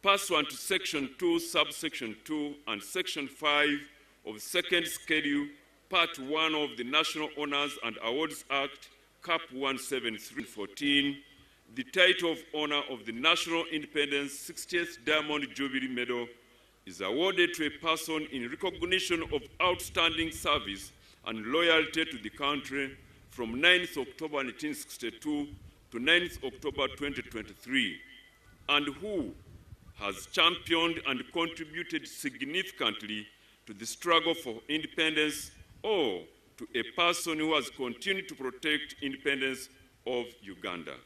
Pursuant to Section 2, Subsection 2, and Section 5 of the Second Schedule, Part 1 of the National Honors and Awards Act, Cap 173-14, the title of honor of the National Independence 60th Diamond Jubilee Medal is awarded to a person in recognition of outstanding service and loyalty to the country from 9th October 1962 to 9th October 2023, and who has championed and contributed significantly to the struggle for independence, or to a person who has continued to protect independence of Uganda.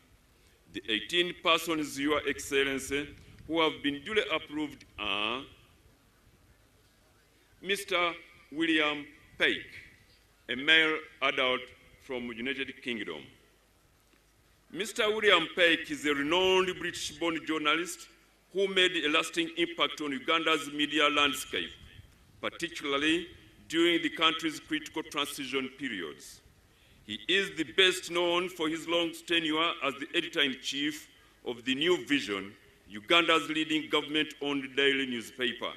The 18 persons, Your Excellency, who have been duly approved are Mr. William Peik, a male adult from United Kingdom. Mr. William Peik is a renowned British-born journalist who made a lasting impact on Uganda's media landscape, particularly during the country's critical transition periods. He is the best known for his long tenure as the editor-in-chief of the New Vision, Uganda's leading government-owned daily newspaper,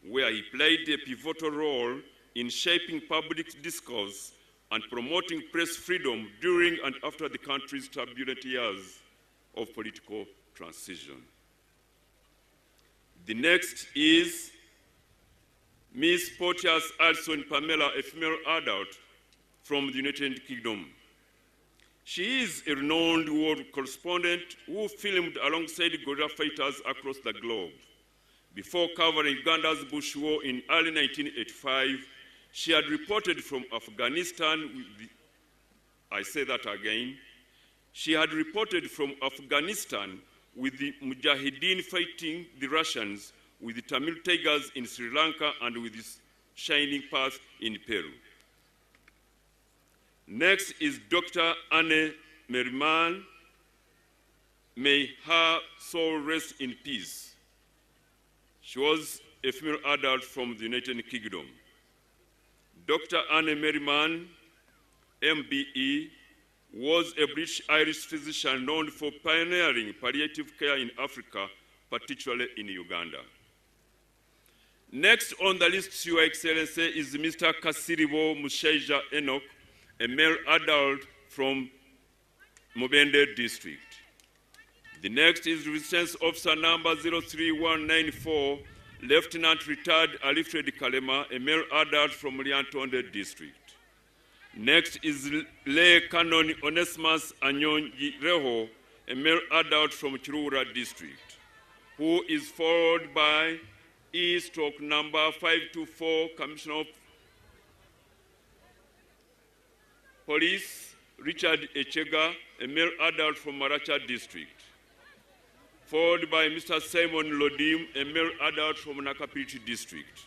where he played a pivotal role in shaping public discourse and promoting press freedom during and after the country's turbulent years of political transition. The next is Ms. Porteous Alson Pamela, a female adult from the United Kingdom. She is a renowned world correspondent who filmed alongside guerrilla fighters across the globe. Before covering Uganda's Bush War in early 1985, she had reported from Afghanistan she had reported from Afghanistan with the Mujahideen fighting the Russians, with the Tamil Tigers in Sri Lanka, and with the Shining Path in Peru. Next is Dr. Anne Merriman. May her soul rest in peace. She was a female adult from the United Kingdom. Dr. Anne Merriman, MBE, was a British-Irish physician known for pioneering palliative care in Africa, particularly in Uganda. Next on the list, Your Excellency, is Mr. Kasiribo Mushaija Enoch, a male adult from Mubende District. The next is Resistance Officer number 03194, Lieutenant Retired Alfred Kalema, a male adult from Lyantonde District. Next is Lay Canon Onesimus Anyonyi Reho, a male adult from Chirura District, who is followed by E/number 524, Commissioner of Police, Richard Echega, a male adult from Maracha District, followed by Mr. Simon Lodim, a male adult from Nakapiti District.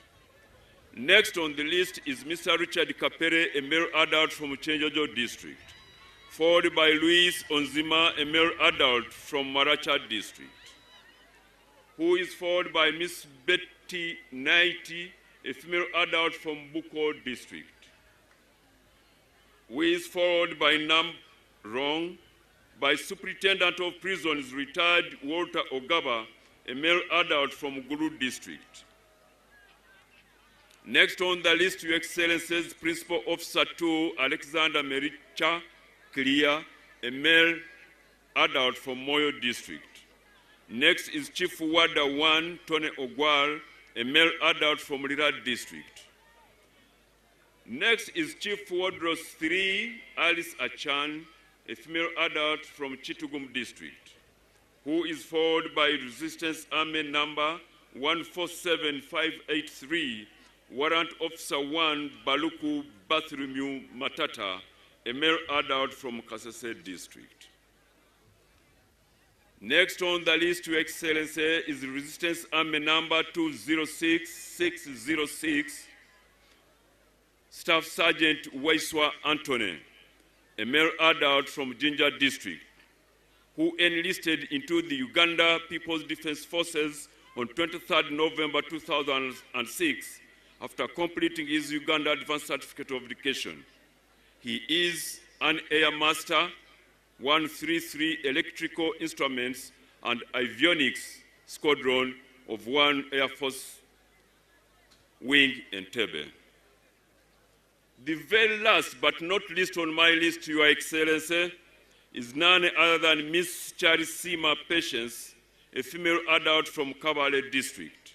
Next on the list is Mr. Richard Kapere, a male adult from Chenjojo District, followed by Luis Onzima, a male adult from Maracha District, who is followed by Miss Betty Naiti, a female adult from Buko District, who is followed by by Superintendent of Prisons, retired Walter Ogaba, a male adult from Guru District. Next on the list, Your Excellencies, Principal Officer 2, Alexander Mericha Clear, a male adult from Moyo District. Next is Chief Warder 1, Tony Ogwal, a male adult from Lirad district. Next is Chief Wardros 3, Alice Achan, a female adult from Chitugum district, who is followed by Resistance Army number 147583, Warrant Officer 1, Baluku Bartholomew Matata, a male adult from Kasese district. Next on the list, Your Excellency, is Resistance Army number 206606, Staff Sergeant Waiswa Anthony, a male adult from Jinja district, who enlisted into the Uganda People's Defense Forces on 23rd November 2006 after completing his Uganda Advanced Certificate of Education. He is an Air Master 133 Electrical Instruments and Avionics Squadron of 1 Air Force Wing Entebbe. The very last but not least on my list, Your Excellency, is none other than Miss Charisima Patience, a female adult from Kabale district.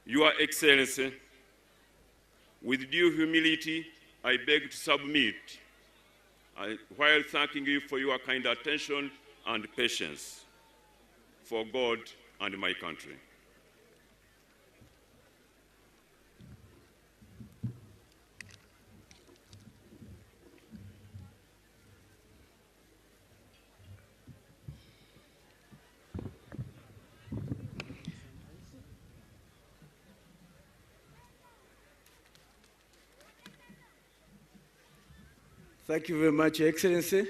Your Excellency, with due humility, I beg to submit, while thanking you for your kind attention and patience for God and my country. Thank you very much, Your Excellency.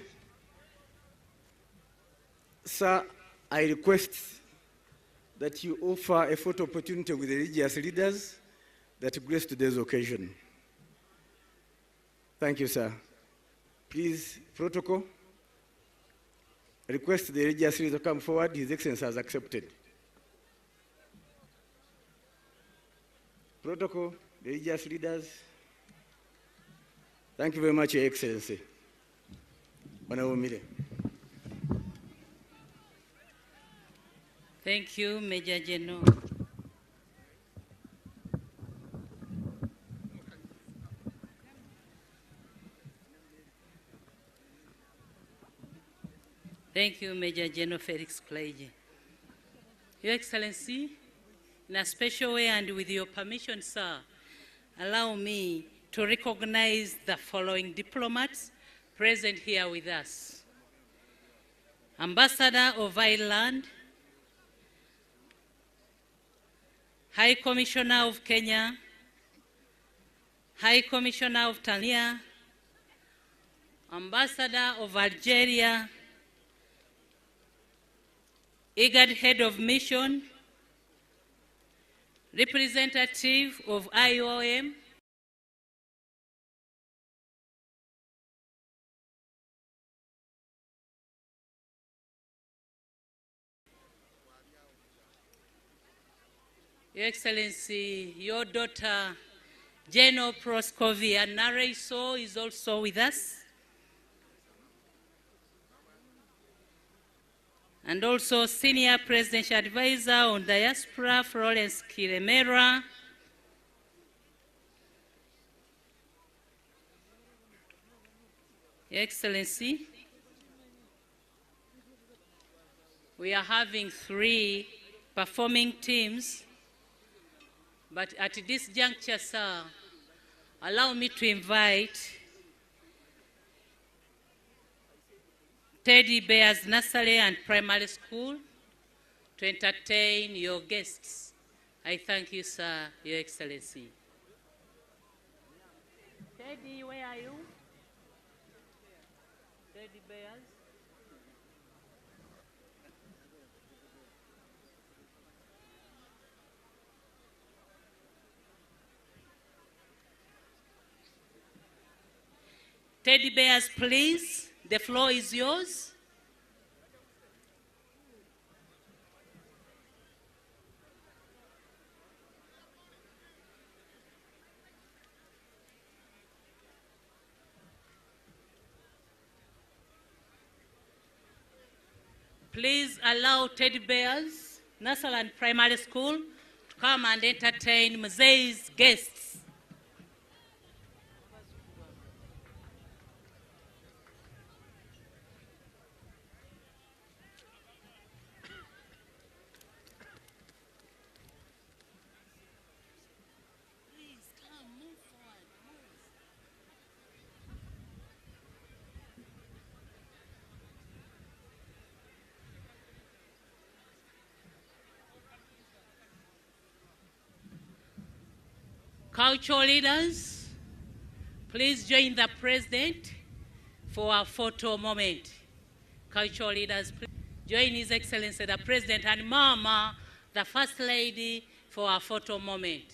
Sir, I request that you offer a photo opportunity with the religious leaders that grace today's occasion. Thank you, sir. Please, protocol. Request the religious leader to come forward. His Excellency has accepted. Protocol, the religious leaders. Thank you very much, Your Excellency. Honorable Mire. Thank you, Major General. Thank you, Major General Felix Kulayigye. Your Excellency, in a special way and with your permission, sir, allow me to recognize the following diplomats present here with us. Ambassador of Ireland, High Commissioner of Kenya, High Commissioner of Tanzania, Ambassador of Algeria, IGAD Head of Mission, Representative of IOM, Your Excellency, your daughter, General Proskovia Nareiso, is also with us. And also Senior Presidential Advisor on Diaspora, Florence Kiremera. Your Excellency, we are having 3 performing teams. But at this juncture, sir, allow me to invite Teddy Bears Nursery and Primary School to entertain your guests. I thank you, sir, Your Excellency. Teddy, where are you? Teddy Bears. Teddy Bears, please. The floor is yours. Please allow Teddy Bears Nursery and Primary School to come and entertain Mzei's guests. Cultural leaders, please join the President for a photo moment. Cultural leaders, please join His Excellency the President and Mama, the First Lady, for a photo moment.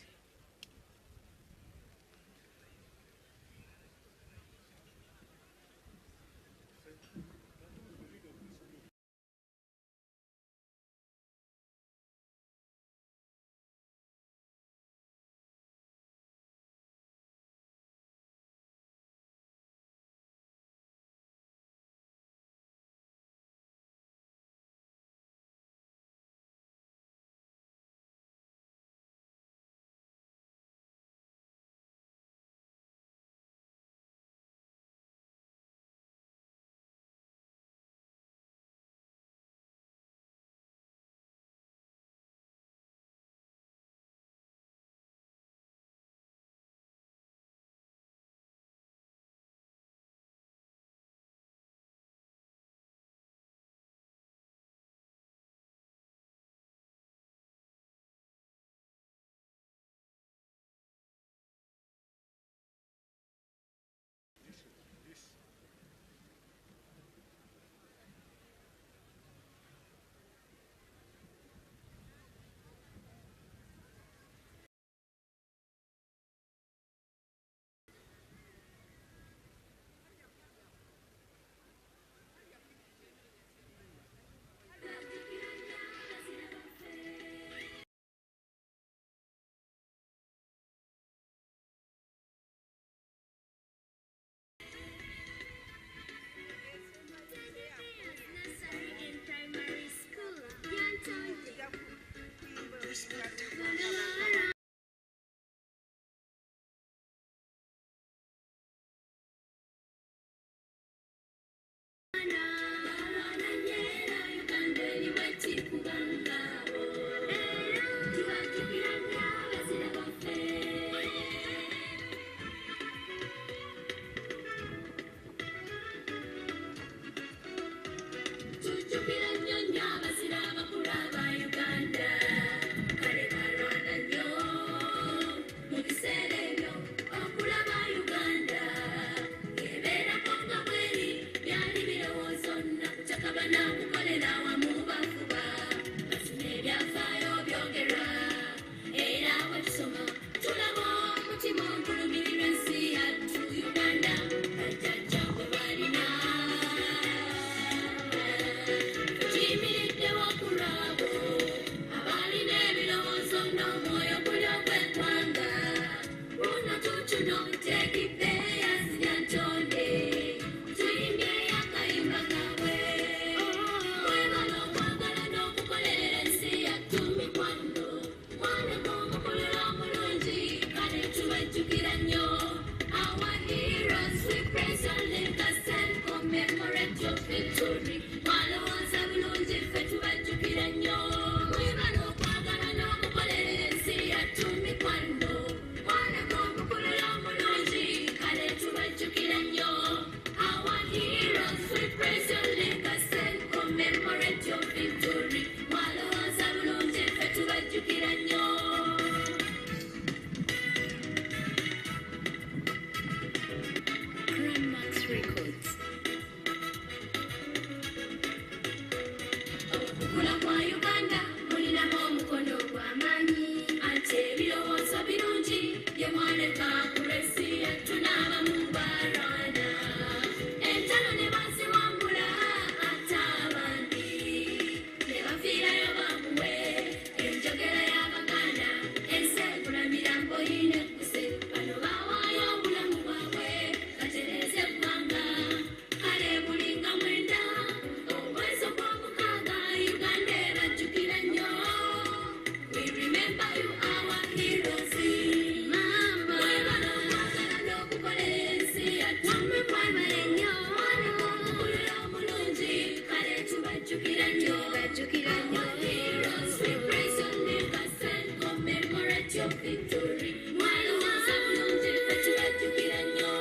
victory. Mwalo wanza bulungi ffe tubajjukira nnyo.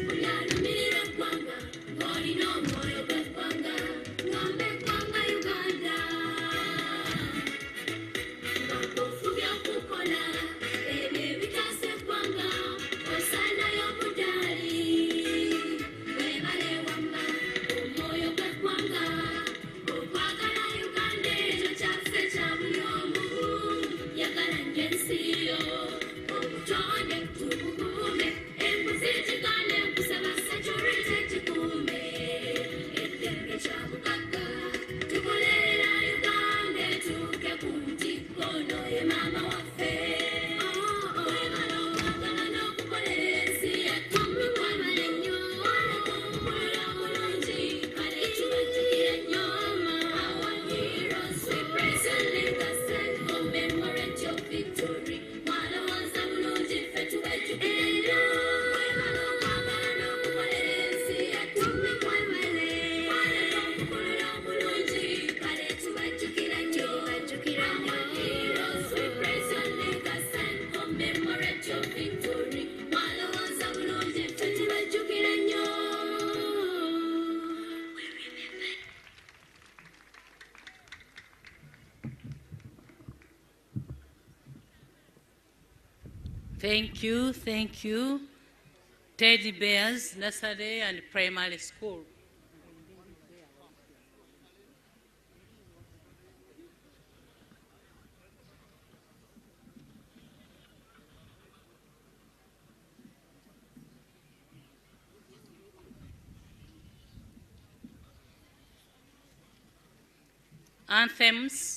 Olyalumirira eggwanga ng'olina omwoyo gw'eggwanga, ng'omba eggwanga Uganda. Ng'okufubya okukola ebyo ebitaasa eggwanga, osalayo obudaali. Weebale wamma omwoyo gw'eggwanga, okwagala Uganda ekyo kyaffe kya buli omu. Yagala nnyo ensi yo, obutonde tubukuume, embuzi ekigaana enkusaba security gikuume. Eddembe kya bugagga, tukolerera Uganda etuuke ku ntikko, ono ye maama waffe. Weebala okwagala n'okukolerera ensi yattu, mwebale nnyo. Okukola bulungi, kale tubajjukira nnyo. Our heroes, we praise your legacy, commemorate your victory. Mwalowooza bulungi ffe tubajjukira nnyo. Weebala okwagala n'okukolerera ensi yattu, mwebale. Okukola bulungi, kale tubajjukira nnyo. Our heroes, we praise your legacy, commemorate your victory. Mwalowooza bulungi ffe tubajjukira nnyo. Thank you. Teddy Bears, Nursery and Primary School. Anthems.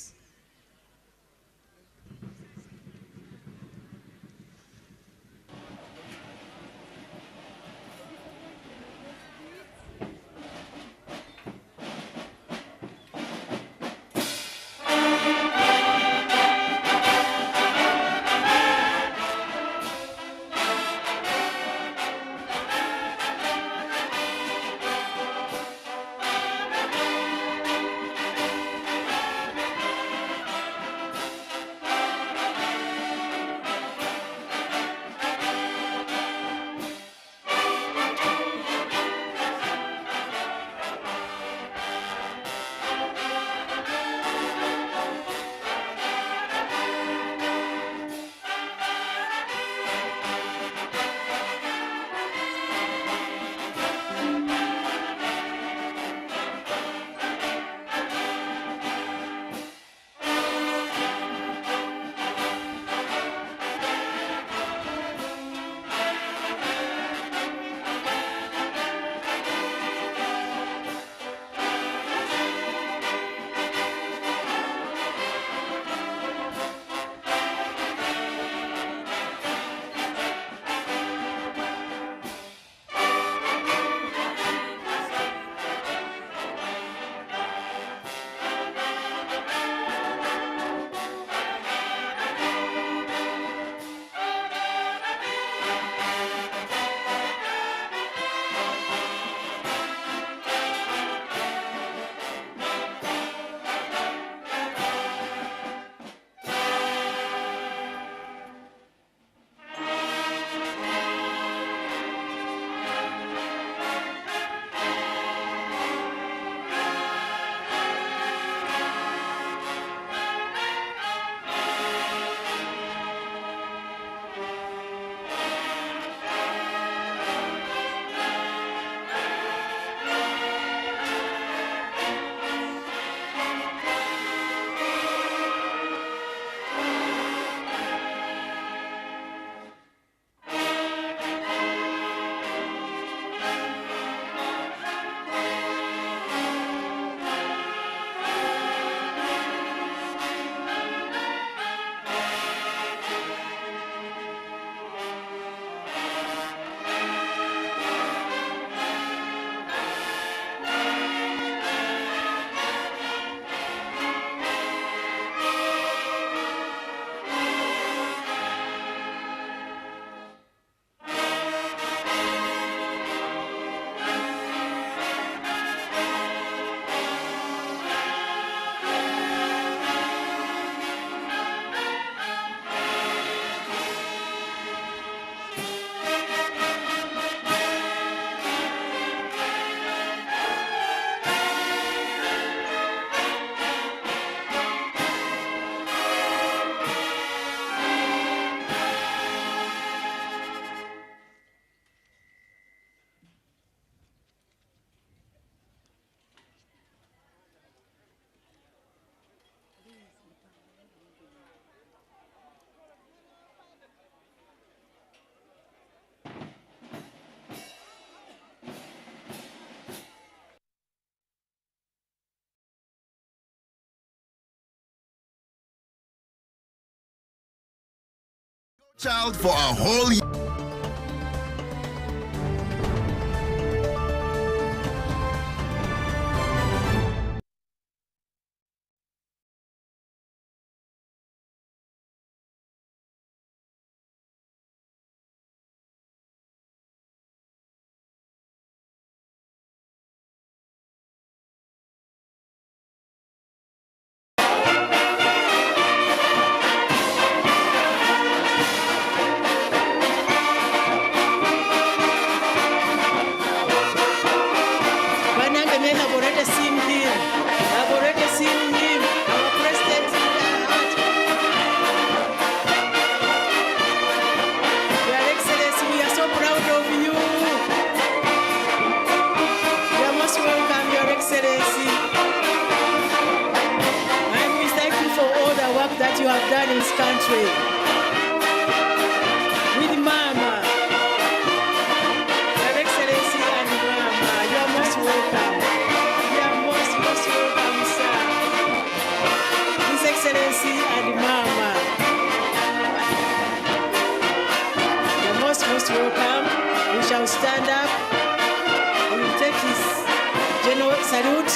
Child for a whole year. That you have done in this country with Mama, Your Excellency and Mama. You are most welcome. You are most welcome, sir. His Excellency and Mama. You are most welcome. We shall stand up. We will take his general salute.